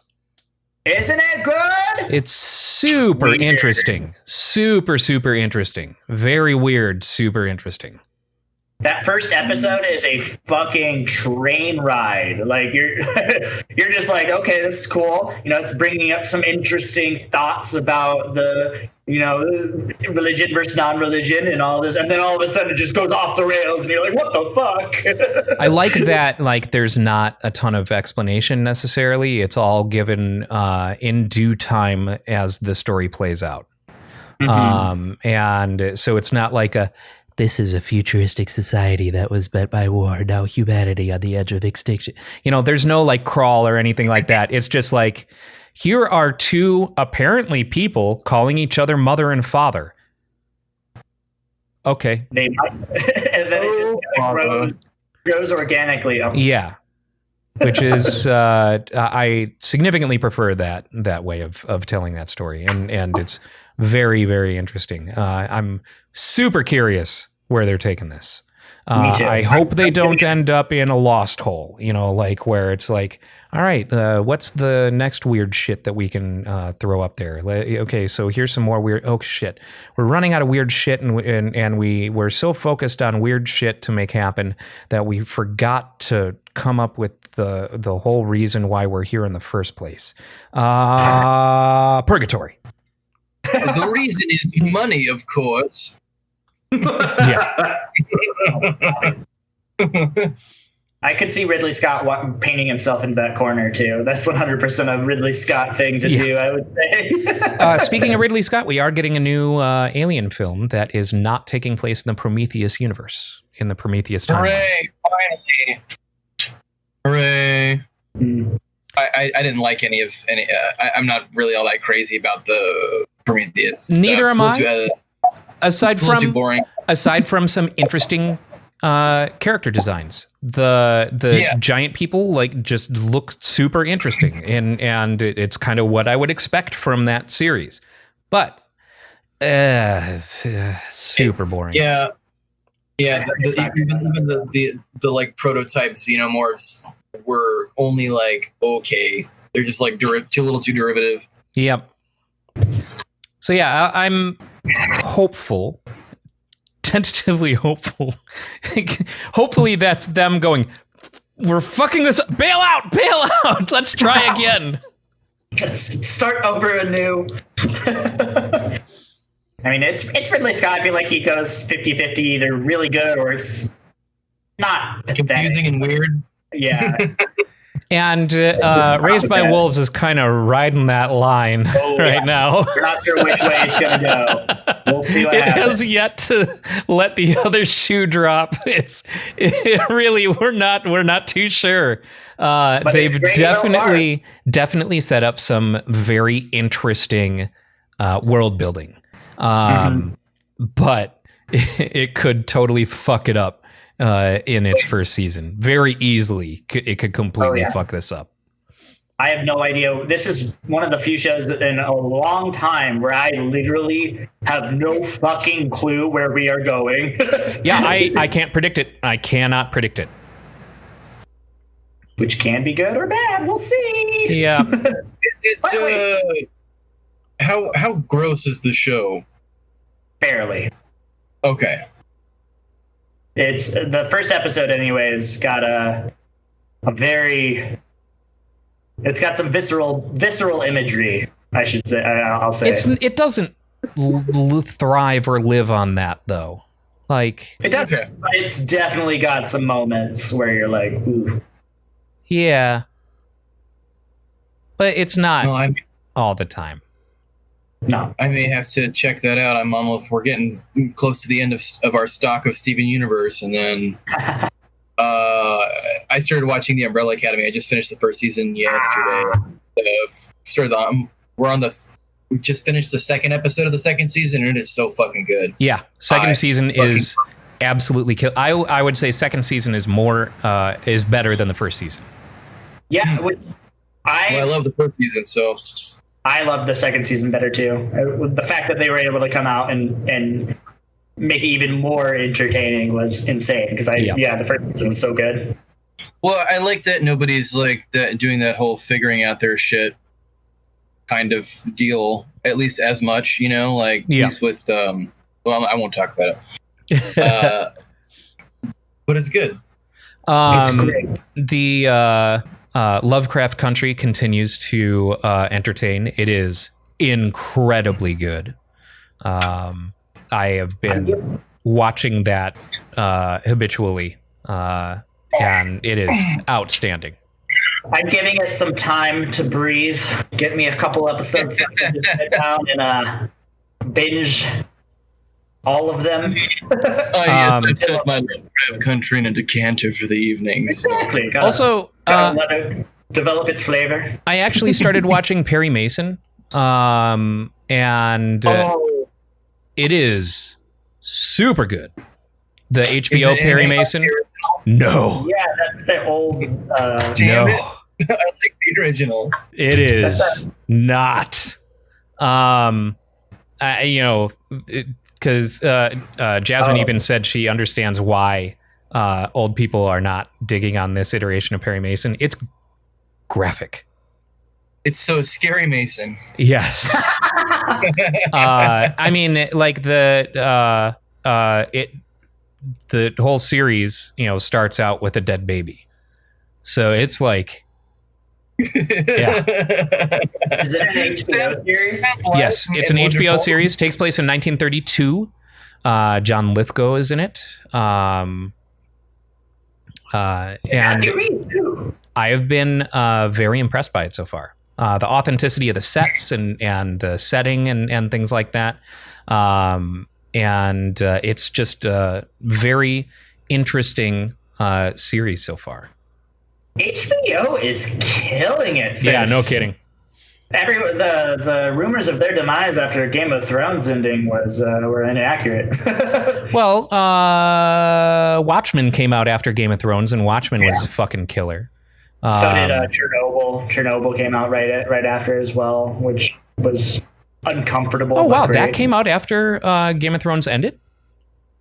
Isn't it good? It's super interesting. Super, super interesting. Very weird, super interesting. That first episode is a fucking train ride. Like you're just like, okay, this is cool. It's bringing up some interesting thoughts about the, religion versus non-religion and all this. And then all of a sudden it just goes off the rails and you're like, what the fuck? I like that. Like, there's not a ton of explanation necessarily. It's all given in due time as the story plays out. Mm-hmm. And so it's not like this is a futuristic society that was met by war. Now humanity on the edge of extinction. There's no like crawl or anything like that. It's just like, here are two apparently people calling each other mother and father. Okay. They might, and then it grows organically. Yeah. Which is, I significantly prefer that way of telling that story. And it's very, very interesting. I'm super curious where they're taking this. Me too. I hope they don't end up in a lost hole, like where it's like, all right, what's the next weird shit that we can throw up there? Okay, so here's some more weird. Oh shit, we're running out of weird shit, and we're so focused on weird shit to make happen that we forgot to come up with the whole reason why we're here in the first place. Purgatory. The reason is money, of course. Yeah. I could see Ridley Scott painting himself into that corner too. That's 100% a Ridley Scott thing to do, I would say. Speaking of Ridley Scott, we are getting a new Alien film that is not taking place in the Prometheus universe, in the Prometheus timeline. Hooray! Finally! Hooray! I didn't like any. I'm not really all that crazy about the Prometheus. Neither stuff. am I. Too boring. Aside from some interesting character designs, the giant people just look super interesting, and it's kind of what I would expect from that series, but super boring. Yeah. Even the like prototypes, more were only like okay. They're just like too little too derivative. Yep. So yeah, I'm hopeful, tentatively hopeful. Hopefully that's them going, we're fucking this up. Bail out. Let's try again. Let's start over anew. I mean, it's Ridley Scott. I feel like he goes 50-50, either really good or it's not confusing and weird. Yeah. And Raised by Wolves is kind of riding that line right now. We're not sure which way it's going to go. We'll see what happens. Has yet to let the other shoe drop. We're not too sure. They've definitely set up some very interesting world building. But it could totally fuck it up in its first season. Very easily, it could completely fuck this up. I have no idea. This is one of the few shows in a long time where I literally have no fucking clue where we are going. Yeah, I can't predict it. I cannot predict it. Which can be good or bad. We'll see. Yeah. How gross is the show? Barely. Okay. It's the first episode anyways got a very... It's got some visceral imagery, I should say. I'll say it doesn't thrive or live on that though. Like it does. Okay. But it's definitely got some moments where you're like, ooh. Yeah, but it's not all the time. No, I may have to check that out. We're getting close to the end of our stock of Steven Universe, and then. I started watching the Umbrella Academy. I just finished the first season yesterday. We just finished the second episode of the second season, and it is so fucking good. Yeah, second season is absolutely kill. I would say second season is better than the first season. Yeah, I love the first season, so I love the second season better too. The fact that they were able to come out and make it even more entertaining was insane because the first season was so good. Well, I like that nobody's like that doing that whole figuring out their shit kind of deal, at least as much, like at least with well, I won't talk about it. But it's good. It's great. The Lovecraft Country continues to entertain. It is incredibly good. I have been watching that habitually, and it is outstanding. I'm giving it some time to breathe. Get me a couple episodes so I can just sit down and binge all of them. I set my Lovecraft Country in a decanter for the evenings. Exactly. Also, let it develop its flavor. I actually started watching Perry Mason, and it is super good. The HBO Perry Mason? No. Yeah, that's the old... Damn it. I like the original. It is not. Because Jasmine even said she understands why old people are not digging on this iteration of Perry Mason. It's graphic. It's so scary, Mason. Yes. I mean, like the whole series, starts out with a dead baby. So it's like, yeah. Is it an HBO series? Yes, it's an HBO series. Takes place in 1932. John Lithgow is in it. And I have been very impressed by it so far. The authenticity of the sets and the setting and things like that. And it's just a very interesting series so far. HBO is killing it. Yeah, no kidding. The rumors of their demise after Game of Thrones ending were inaccurate. Well, Watchmen came out after Game of Thrones, and Watchmen was fucking killer. So did Chernobyl. Chernobyl came out right after as well, which was uncomfortable. Oh wow, that came out after Game of Thrones ended?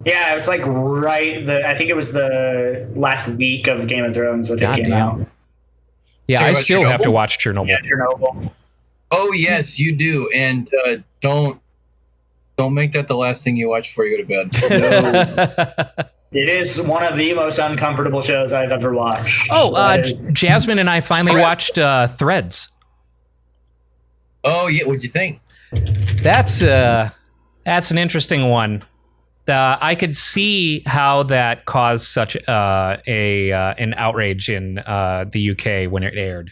Yeah, it was like I think it was the last week of Game of Thrones that it came out. Yeah, I still have to watch Chernobyl. Yeah, Chernobyl. Oh yes, you do, and don't make that the last thing you watch before you go to bed. It is one of the most uncomfortable shows I've ever watched. Oh, Jasmine and I finally watched Threads. Oh yeah, what'd you think? That's an interesting one. I could see how that caused such an outrage in the UK when it aired.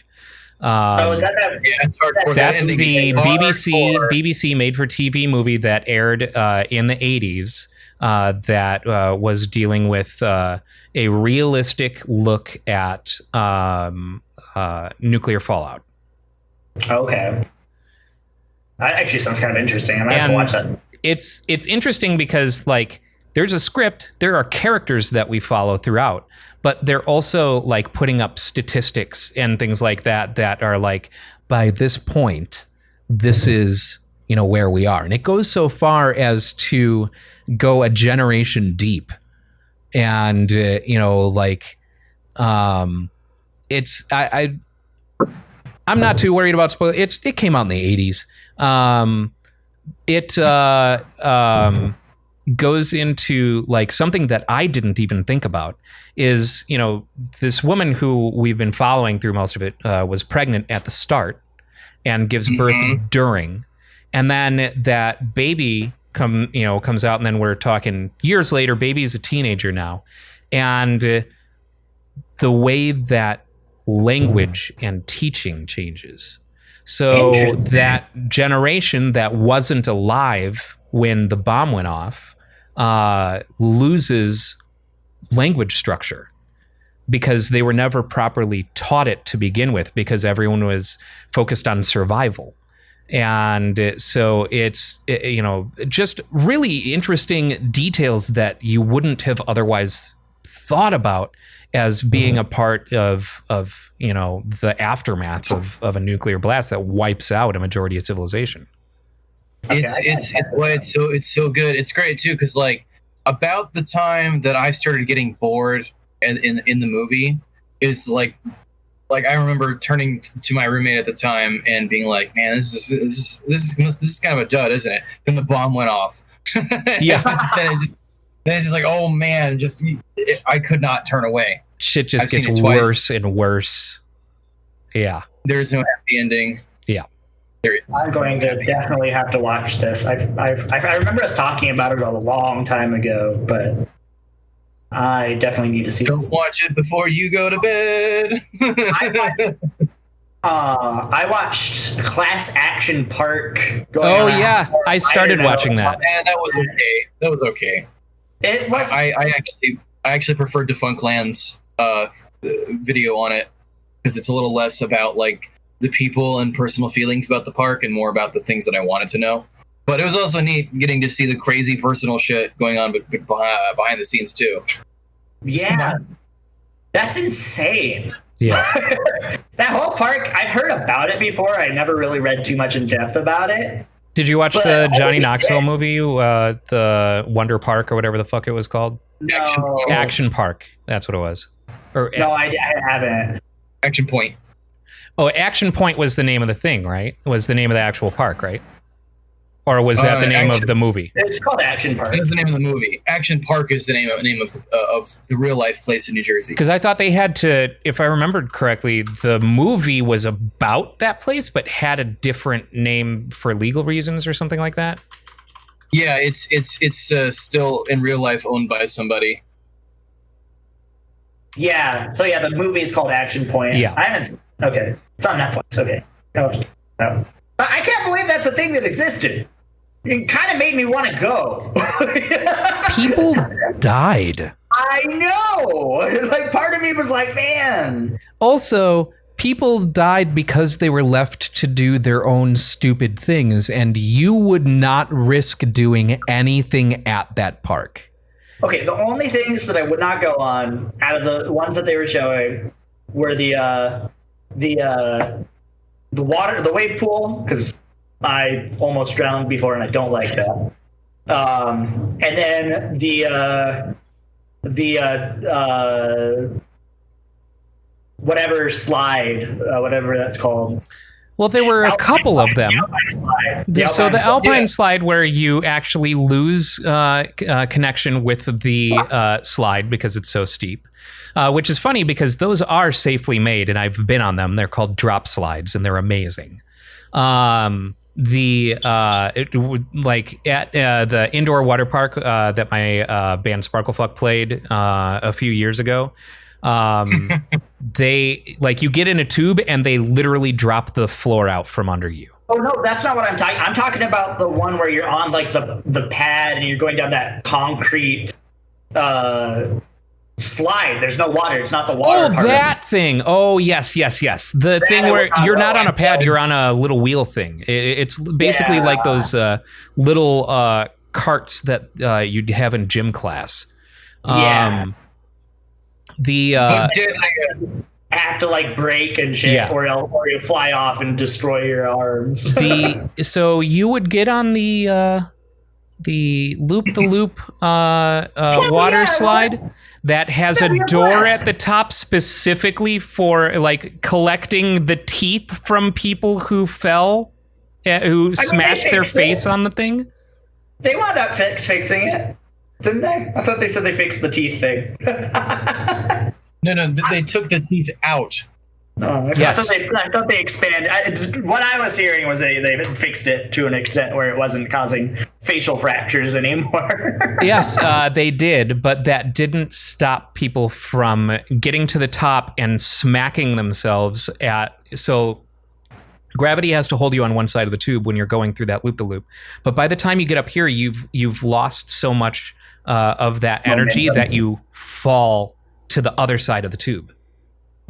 Is that? Yeah, it's hardcore. That's the BBC made-for-TV movie that aired in the 80s that was dealing with a realistic look at nuclear fallout. Okay. That actually sounds kind of interesting. I might have to watch that. It's interesting because like there's a script, there are characters that we follow throughout, but they're also like putting up statistics and things like that are like, by this point, this is, where we are. And it goes so far as to go a generation deep. And, I'm not too worried about spoil. It came out in the 80s. It goes into like something that I didn't even think about is, this woman who we've been following through most of it was pregnant at the start and gives birth during. And then that baby comes out, and then we're talking years later, baby's a teenager now. And the way that language and teaching changes. So that generation that wasn't alive when the bomb went off loses language structure because they were never properly taught it to begin with, because everyone was focused on survival. And so it's, just really interesting details that you wouldn't have otherwise thought about as being a part of the aftermath of a nuclear blast that wipes out a majority of civilization. It's so good. It's great too, because like about the time that I started getting bored in the movie is like I remember turning to my roommate at the time and being like, "Man, this is kind of a dud, isn't it?" Then the bomb went off. Yeah. Then it's just like, oh man, I could not turn away. Shit just gets worse and worse. Yeah. There's no happy ending. Yeah. I'm going to definitely have to watch this. I remember us talking about it a long time ago, but I definitely need to see it. Don't watch it before you go to bed. I watched Class Action Park. Yeah, I started watching that. And that was okay. It was. I actually preferred Defunctland's video on it because it's a little less about like the people and personal feelings about the park and more about the things that I wanted to know. But it was also neat getting to see the crazy personal shit going on behind the scenes too. Yeah, that's insane. Yeah. That whole park, I've heard about it before. I never really read too much in depth about it. Did you watch the Johnny Knoxville movie, the Wonder Park or whatever the fuck it was called? No. Action Park. That's what it was. No, I haven't. Action Point. Oh, Action Point was the name of the thing, right? Was the name of the actual park, right? Or was that the name of the movie? It's called Action Park. That's the name of the movie. Action Park is the name of the real life place in New Jersey. Because I thought they had to, if I remembered correctly, the movie was about that place, but had a different name for legal reasons or something like that. Yeah, it's still in real life owned by somebody. Yeah. So yeah, the movie is called Action Point. Yeah. I haven't. Okay. It's on Netflix. Okay. No. I can't believe that's a thing that existed. It kind of made me want to go. People died. I know. Like, part of me was like, man. Also, people died because they were left to do their own stupid things, and you would not risk doing anything at that park. Okay, the only things that I would not go on out of the ones that they were showing were the wave pool, because I almost drowned before and I don't like that. And then the whatever slide, whatever that's called. Well, there were a couple of them. So the Alpine slide, where you actually lose connection with the slide because it's so steep, which is funny because those are safely made, and I've been on them. They're called drop slides, and they're amazing. Like at the indoor water park that my band Sparklefuck played a few years ago. They like you get in a tube and they literally drop the floor out from under you. Oh no, that's not what I'm talking. I'm talking about the one where you're on like the pad and you're going down that concrete slide. There's no water. It's not the water. Oh, that thing. Oh, yes. The thing where you're not on a pad, you're on a little wheel thing. It's basically like those little carts that you'd have in gym class. Yes. The Did have to like break and shit, Yeah. or you'll fly off and destroy your arms. so you would get on the loop water slide that has a That'd be a door blast. at the top specifically for like collecting the teeth from people who fell, who smashed their fixed it. face on the thing. They wound up fixing it, didn't they? I thought they said they fixed the teeth thing. No, they took the teeth out. Oh, Yes. I thought they expanded. What I was hearing was they fixed it to an extent where it wasn't causing facial fractures anymore. Yes, they did, but that didn't stop people from getting to the top and smacking themselves at. So gravity has to hold you on one side of the tube when you're going through that loop-the-loop. But by the time you get up here, you've lost so much of that energy that you fall to the other side of the tube.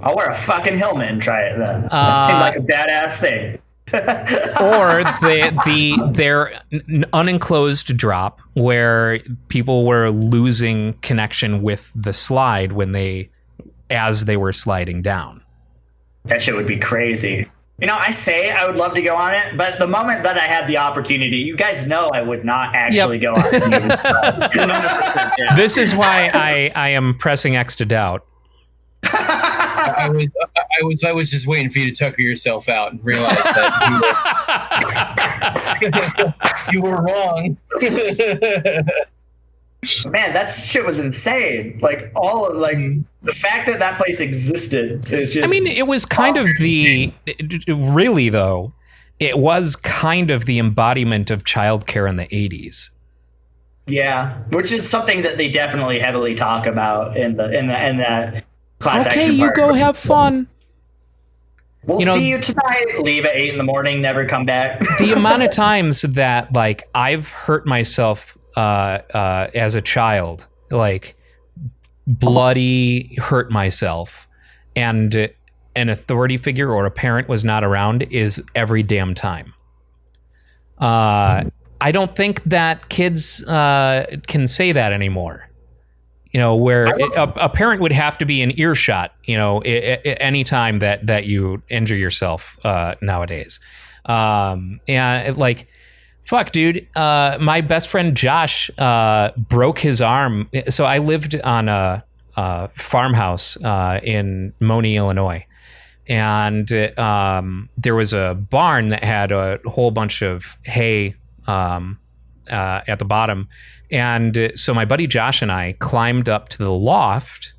I'll wear a fucking helmet and try it then. That seemed like a badass thing. Or their unenclosed drop where people were losing connection with the slide as they were sliding down. That shit would be crazy. You know, I say I would love to go on it, but the moment that I had the opportunity, you guys know I would not actually go on it. This is why I am pressing X to doubt. I was just waiting for you to tucker yourself out and realize that you were wrong. Man, that shit was insane. Like the fact that place existed is just. I mean, it was kind of really though, it was kind of the embodiment of childcare in the 80s. Yeah, which is something that they definitely heavily talk about in that class action. Okay, you part. go have fun. We'll see you tonight. Leave at 8 a.m, never come back. The amount of times that like I've hurt myself as a child, like bloody hurt myself, and an authority figure or a parent was not around is every damn time. I don't think that kids can say that anymore. You know, where a parent would have to be in earshot, you know, any time that you injure yourself nowadays. And like, fuck, dude, my best friend Josh broke his arm. So I lived on a farmhouse in Moni, Illinois. And there was a barn that had a whole bunch of hay at the bottom. And so my buddy Josh and I climbed up to the loft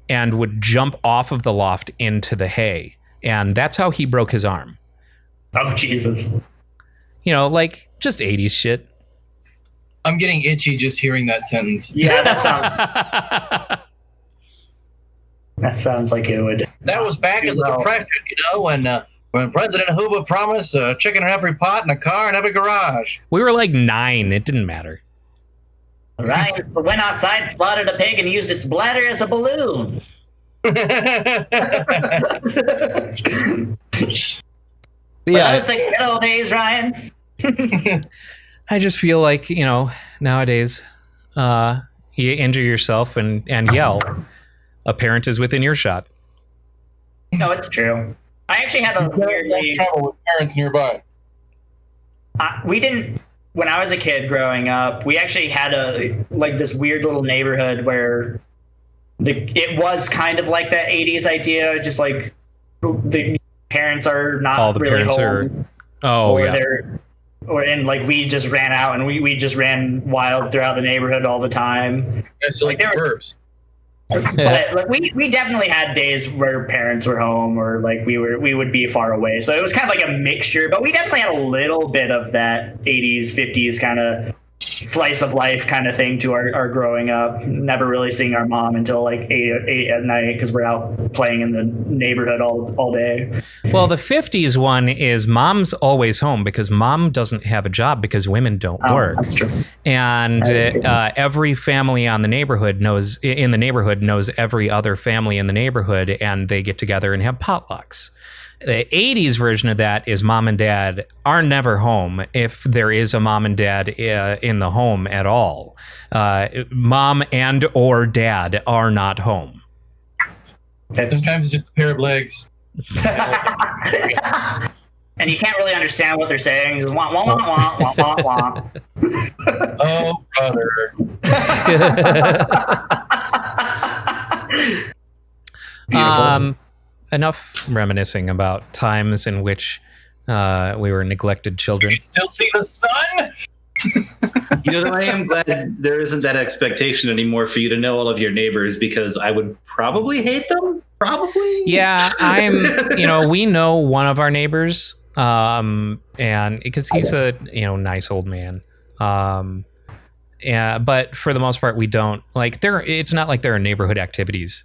and would jump off of the loft into the hay. And that's how he broke his arm. Oh, Jesus. You know, like just 80s shit. I'm getting itchy just hearing that sentence. Yeah, that sounds like it would. That was back in the Depression, you know, when President Hoover promised a chicken in every pot and a car in every garage. We were like 9. It didn't matter. Ryan went outside, slaughtered a pig, and used its bladder as a balloon. Yeah, that was the good old days, Ryan. I just feel like, you know, nowadays, you injure yourself and yell. A parent is within earshot. No, it's true. I actually had a weirdly trouble with parents nearby. We didn't. When I was a kid growing up, we actually had this weird little neighborhood where it was kind of like that 80s idea, just like the parents are not All the really parents home. And like we just ran out and we just ran wild throughout the neighborhood all the time. Yeah, so like burbs. But like we definitely had days where parents were home or like we would be far away. So it was kind of like a mixture, but we definitely had a little bit of that 80s, 50s kind of slice of life kind of thing to our growing up. Never really seeing our mom until like 8 at night because we're out playing in the neighborhood all day. Well, the 50s one is mom's always home because mom doesn't have a job because women don't work. That's true. And every family in the neighborhood knows every other family in the neighborhood, and they get together and have potlucks. The 80s version of that is mom and dad are never home if there is a mom and dad in the home at all. Mom and or dad are not home. Sometimes it's just a pair of legs. And you can't really understand what they're saying. Just wah, wah, wah, wah, wah, wah, wah. Oh, brother. Enough reminiscing about times in which we were neglected children. You still see the sun? You know, I am glad there isn't that expectation anymore for you to know all of your neighbors, because I would probably hate them. Probably. Yeah, we know one of our neighbors, and because he's a nice old man. Yeah, but for the most part, we don't like there. It's not like there are neighborhood activities,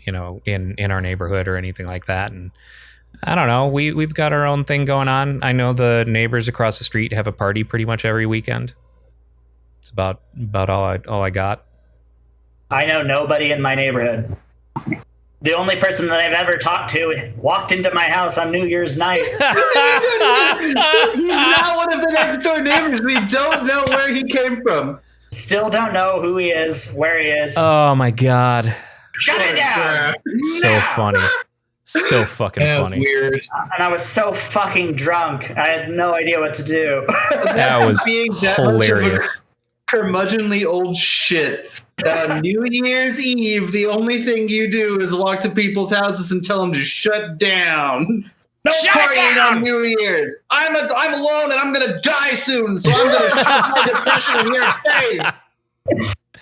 in our neighborhood or anything like that. And I don't know. We've got our own thing going on. I know the neighbors across the street have a party pretty much every weekend. It's about all I got. I know nobody in my neighborhood. The only person that I've ever talked to walked into my house on New Year's night. He's not one of the next door neighbors. We don't know where he came from. Still don't know who he is, where he is. Oh my god! Shut it down! So funny. So fucking That was funny. weird. And I was so fucking drunk. I had no idea what to do. That was Being that much of a hilarious. curmudgeonly old shit. New Year's Eve, the only thing you do is walk to people's houses and tell them to shut down. No partying on New Year's. I'm alone and I'm gonna die soon, so I'm gonna shove my depression in your face.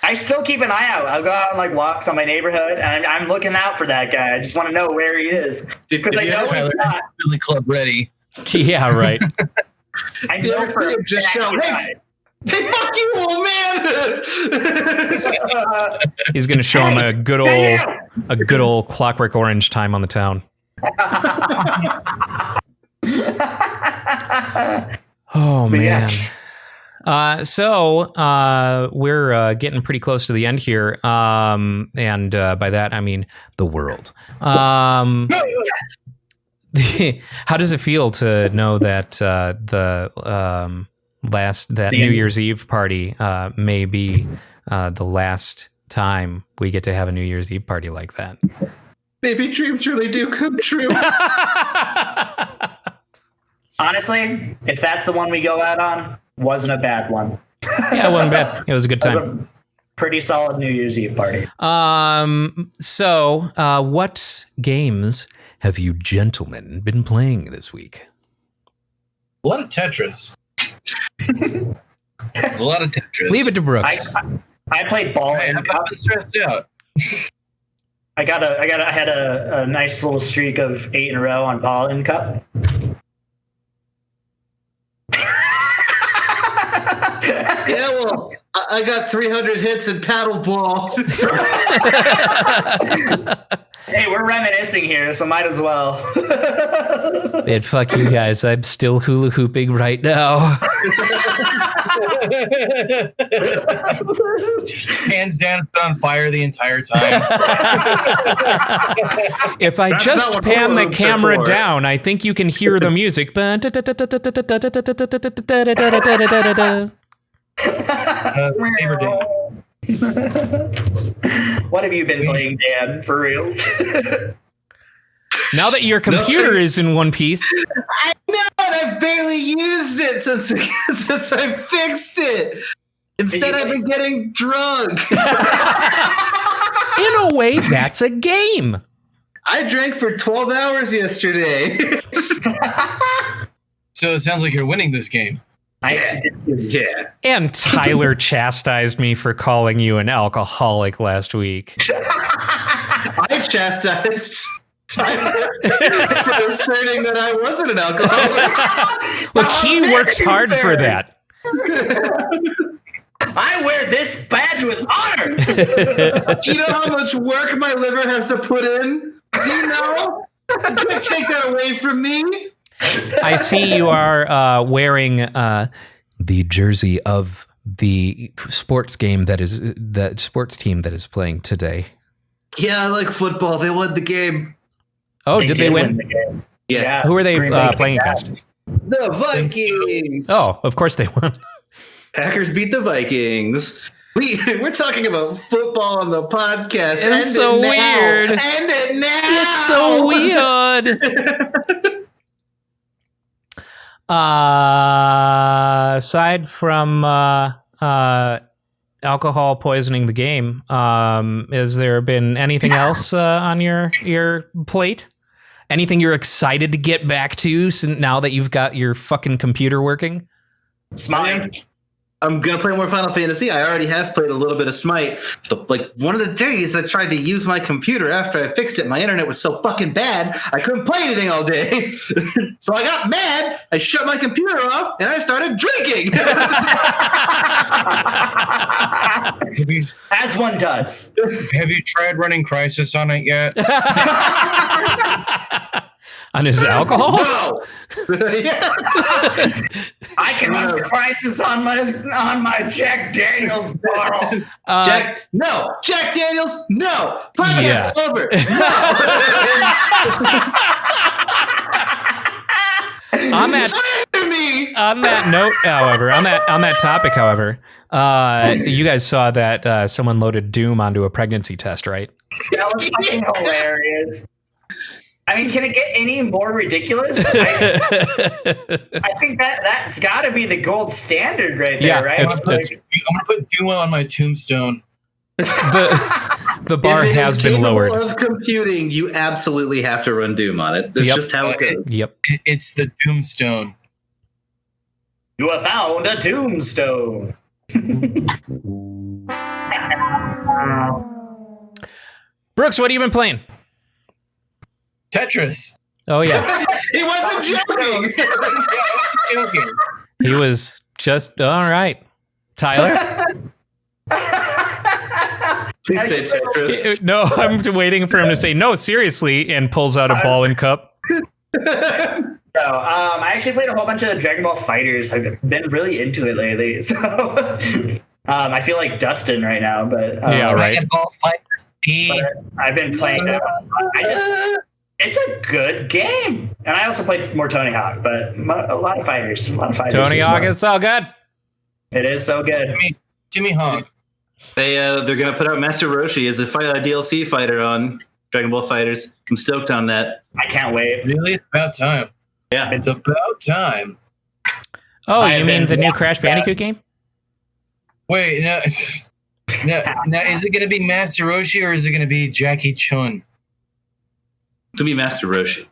I still keep an eye out. I'll go out on like walks on my neighborhood, and I'm looking out for that guy. I just want to know where he is because I know he's not. Billy Club ready. Yeah, right. I know for a Just fact shout, he's hey, not. hey, fuck you, old man! He's gonna show him a good old Clockwork Orange time on the town. Oh man. So we're getting pretty close to the end here, and by that I mean the world. How does it feel to know that the New Year's Eve party may be the last time we get to have a New Year's Eve party like that? Maybe dreams really do come true. Honestly, if that's the one we go out on, wasn't a bad one. Yeah, it wasn't bad. It was a good It was time. a pretty solid New Year's Eve party. So what games have you gentlemen been playing this week? A lot of Tetris. A lot of Tetris. Leave it to Brooks. I played ball Hey, and I'm cup. stressed out. I had a nice little streak of 8 in a row on ball and cup. Yeah, well, I got 300 hits in paddleball. Hey, we're reminiscing here, so might as well. Man, fuck you guys. I'm still hula hooping right now. Hands down, it's been on fire the entire time. If I That's just not what pan the hula hoops are camera for. down, I think you can hear the music. Saber dance. What have you been playing, Dan? For reals? Now that your computer is in one piece, I know, and I've barely used it since I fixed it. Instead, I've been getting drunk. in a way, that's a game. I drank for 12 hours yesterday. So it sounds like you're winning this game. I actually did. Yeah. And Tyler chastised me for calling you an alcoholic last week. I chastised Tyler for asserting that I wasn't an alcoholic. Look, he works hard for that. I wear this badge with honor. Do you know how much work my liver has to put in? Do you know? Can't take that away from me. I see you are wearing the jersey of the sports team that is playing today. Yeah, I like football. They won the game. Oh, did they win? the game. Yeah. Who are they Green Bay playing Packers. against? The Vikings. Oh, of course they won. Packers beat the Vikings. We're talking about football on the podcast. It's so weird. End it now. It's so weird. Aside from alcohol poisoning the game, has there been anything else on your plate? Anything you're excited to get back to now that you've got your fucking computer working? Smite. I'm gonna play more Final Fantasy. I already have played a little bit of Smite. Like one of the days I tried to use my computer after I fixed it, my internet was so fucking bad I couldn't play anything all day. So I got mad. I shut my computer off and I started drinking. As one does. Have you tried running Crisis on it yet? On his alcohol? No. Yeah. I can run a crisis on my Jack Daniels bottle. Jack Daniels, no. Podcast over. No. On that note, however, on that topic, however, you guys saw that someone loaded Doom onto a pregnancy test, right? That was fucking hilarious. I mean, can it get any more ridiculous? I think that's got to be the gold standard right there, right? I'm gonna put Doom on my tombstone. The bar If it has is been capable lowered. of computing, you absolutely have to run Doom on it. That's just how it goes. Yep. It's the Doomstone. You have found a tombstone. Brooks, what have you been playing? Tetris. Oh yeah, He wasn't joking. Joking. he was just all right. Tyler? Please say Tetris. No, I'm waiting for him to say no, seriously, and pulls out a ball and cup. So, I actually played a whole bunch of Dragon Ball Fighters. I've been really into it lately. So, I feel like Dustin right now, but Yeah, right. Dragon Ball Fighters. but I've been playing it. It's a good game, and I also played more Tony Hawk, but a lot of fighters. Tony Hawk, it's all good. It is so good. Timmy Hawk. They're gonna put out Master Roshi as a DLC fighter on Dragon Ball Fighters. I'm stoked on that. I can't wait. Really? It's about time. Yeah. It's about time. Oh, I you have mean been the new wanting Crash that. Bandicoot game? Wait, no. Now, is it going to be Master Roshi or is it going to be Jackie Chun? To be Master Roshi.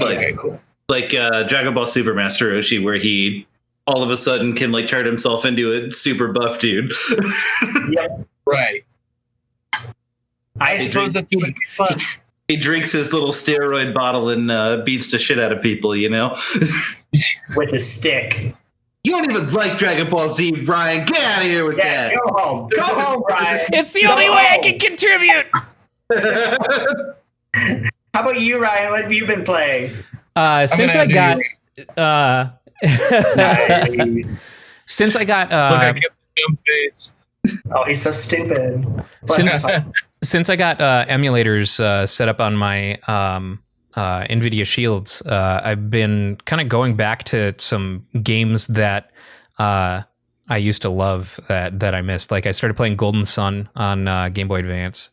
Okay, cool. Like Dragon Ball Super Master Roshi, where he all of a sudden can like turn himself into a super buff dude. Yep. Right. I suppose that would be fun. He drinks his little steroid bottle and beats the shit out of people, you know? with a stick. You don't even like Dragon Ball Z, Ryan. Get out of here with Yeah, that. go home. Go home, Ryan. It's the only way I can contribute. How about you, Ryan? What have you been playing? Since I got Nice. since I got Look, I give a dumb face. Oh, he's so stupid. since I got emulators set up on my NVIDIA Shields, I've been kind of going back to some games that I used to love that I missed. Like I started playing Golden Sun on Game Boy Advance.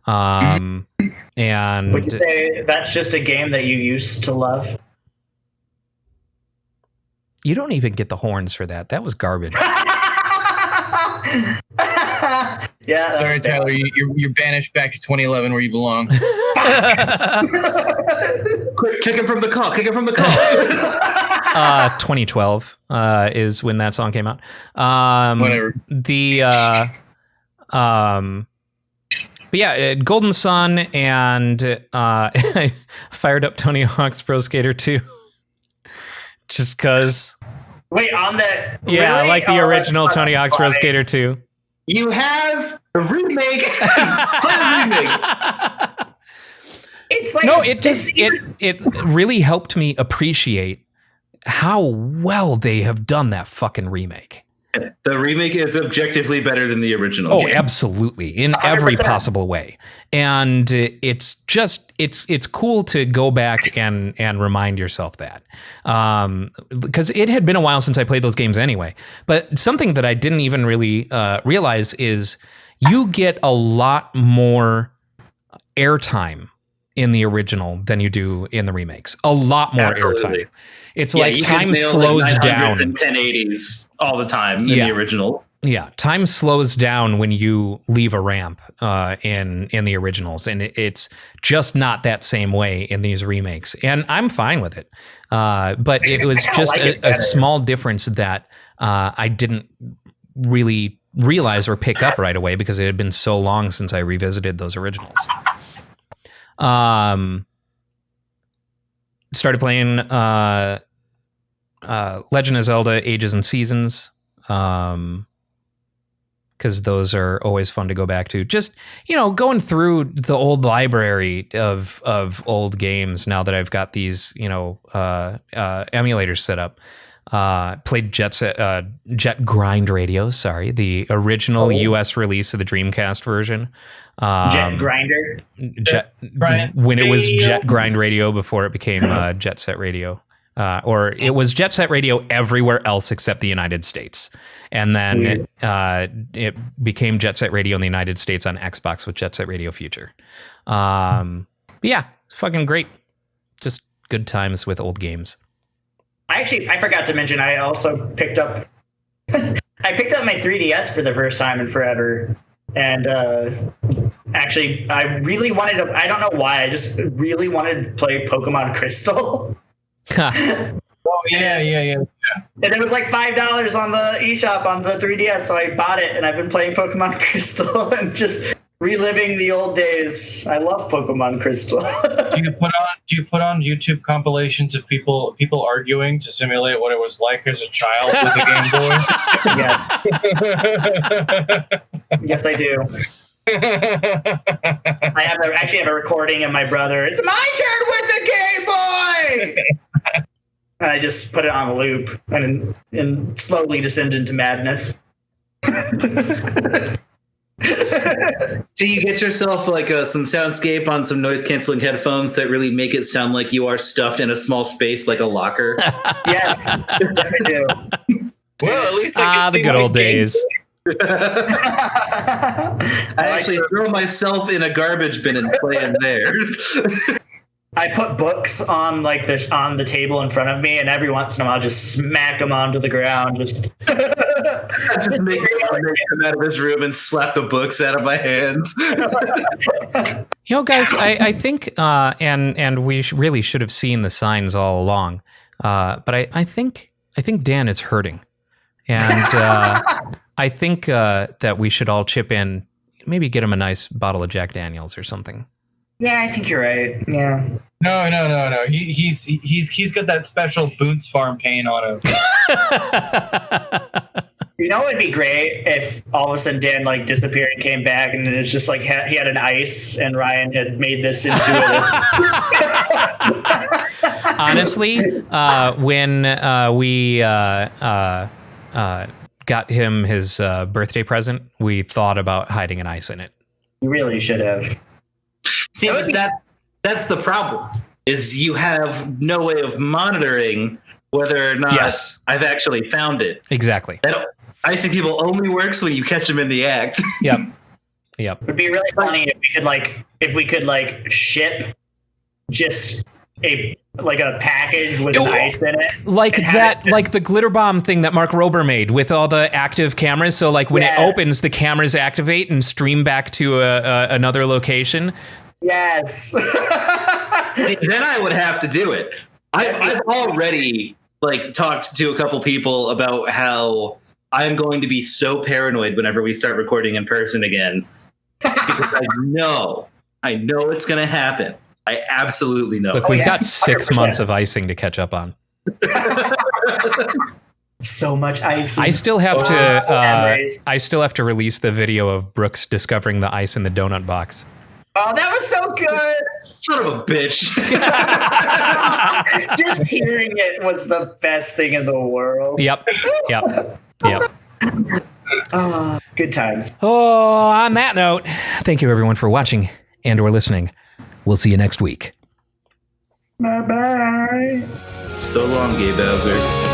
And Would you say that's just a game that you used to love? you don't even get the horns for that. That was garbage. Yeah. Sorry, Tyler. You're banished back to 2011 where you belong. Quick, kick him from the call. Kick him from the call. 2012 is when that song came out. Whatever. But yeah, Golden Sun and I fired up Tony Hawk's Pro Skater 2 just because. Wait, on the Yeah, really? I like the Oh, original that's Tony Hawk's Pro funny. Skater 2. You have a remake. Play the remake. It's like No, it really helped me appreciate how well they have done that fucking remake. The remake is objectively better than the original. Oh, game. absolutely, in every 100%. possible way. And it's just it's cool to go back and remind yourself that, because it had been a while since I played those games anyway. But something that I didn't even really realize is you get a lot more airtime in the original than you do in the remakes. A lot more Absolutely. airtime. It's Yeah, like you time can nail slows like 900s down. and 1080s all the time in Yeah. the original. Yeah, time slows down when you leave a ramp in the originals, and it's just not that same way in these remakes. And I'm fine with it, but it was kinda just like it a better. small difference that I didn't really realize or pick up right away because it had been so long since I revisited those originals. Started playing Legend of Zelda: Ages and Seasons. Because those are always fun to go back to. Just, going through the old library of old games now that I've got these, emulators set up. Played Jet Grind Radio, the original US release of the Dreamcast version. Jet Grinder. When it was Jet Grind Radio before it became Jet Set Radio. Or it was Jet Set Radio everywhere else except the United States. And then it became Jet Set Radio in the United States on Xbox with Jet Set Radio Future. Yeah, fucking great. Just good times with old games. I forgot to mention, I also picked up my 3DS for the first time in forever. And actually, I really wanted to, I don't know why, I just really wanted to play Pokemon Crystal. Oh yeah. And it was like $5 on the eShop on the 3DS, so I bought it, and I've been playing Pokemon Crystal and just reliving the old days. I love Pokemon Crystal. Do you put on YouTube compilations of people arguing to simulate what it was like as a child with a Game Boy? Yes. Yes, I do. I actually have a recording of my brother. It's my turn with the Game Boy! And I just put it on a loop and slowly descend into madness. So you get yourself like some soundscape on some noise canceling headphones that really make it sound like you are stuffed in a small space like a locker. Yes, yes, I do. Well, at least I can see the good my old Game days. I actually throw myself in a garbage bin and play in there. I put books on on the table in front of me, and every once in a while, just smack them onto the ground. Just make him come out of his room and slap the books out of my hands. Guys, I think, and we really should have seen the signs all along, but I think Dan is hurting, and I think that we should all chip in, maybe get him a nice bottle of Jack Daniels or something. Yeah, I think you're right. Yeah. No. He's got that special Boone's Farm paint on him. You know, it'd be great if all of a sudden Dan disappeared and came back, and it's just like he had an ice, and Ryan had made this into this. Honestly, when we got him his birthday present, we thought about hiding an ice in it. You really should have. See, but that's the problem. Is you have no way of monitoring whether or not Yes. I've actually found it. Exactly. That icing people only works when you catch them in the act. Yep. It would be really funny if we could ship just a package with an ice in it. Like and have that, it- like the glitter bomb thing that Mark Rober made with all the active cameras. So when it Yes. opens, the cameras activate and stream back to another location. Yes. See, then I would have to do it. I've already talked to a couple people about how I'm going to be so paranoid whenever we start recording in person again, because I know it's going to happen. I absolutely know. Look, we've yeah, got 6 100%. months of icing to catch up on. So much ice. I still have memories. to release the video of Brooks discovering the ice in the donut box. Oh, that was so good. Son of a bitch. Just hearing it was the best thing in the world. Yep. Good times. Oh, on that note, thank you everyone for watching and or listening. We'll see you next week. Bye-bye. So long, Gay Bowser.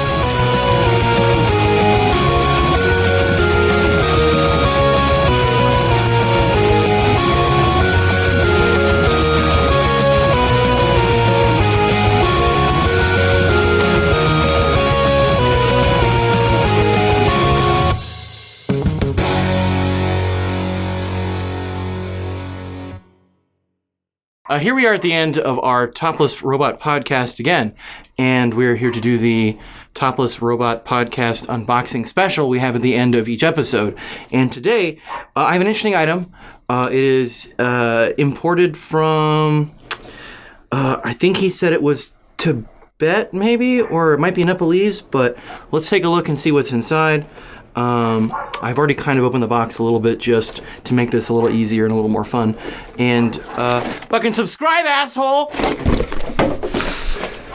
Here we are at the end of our Topless Robot podcast again, and we're here to do the Topless Robot podcast unboxing special we have at the end of each episode. And today, I have an interesting item. It is imported from, I think he said it was Tibet, maybe, or it might be Nepalese, but let's take a look and see what's inside. I've already kind of opened the box a little bit just to make this a little easier and a little more fun. And fucking subscribe, asshole!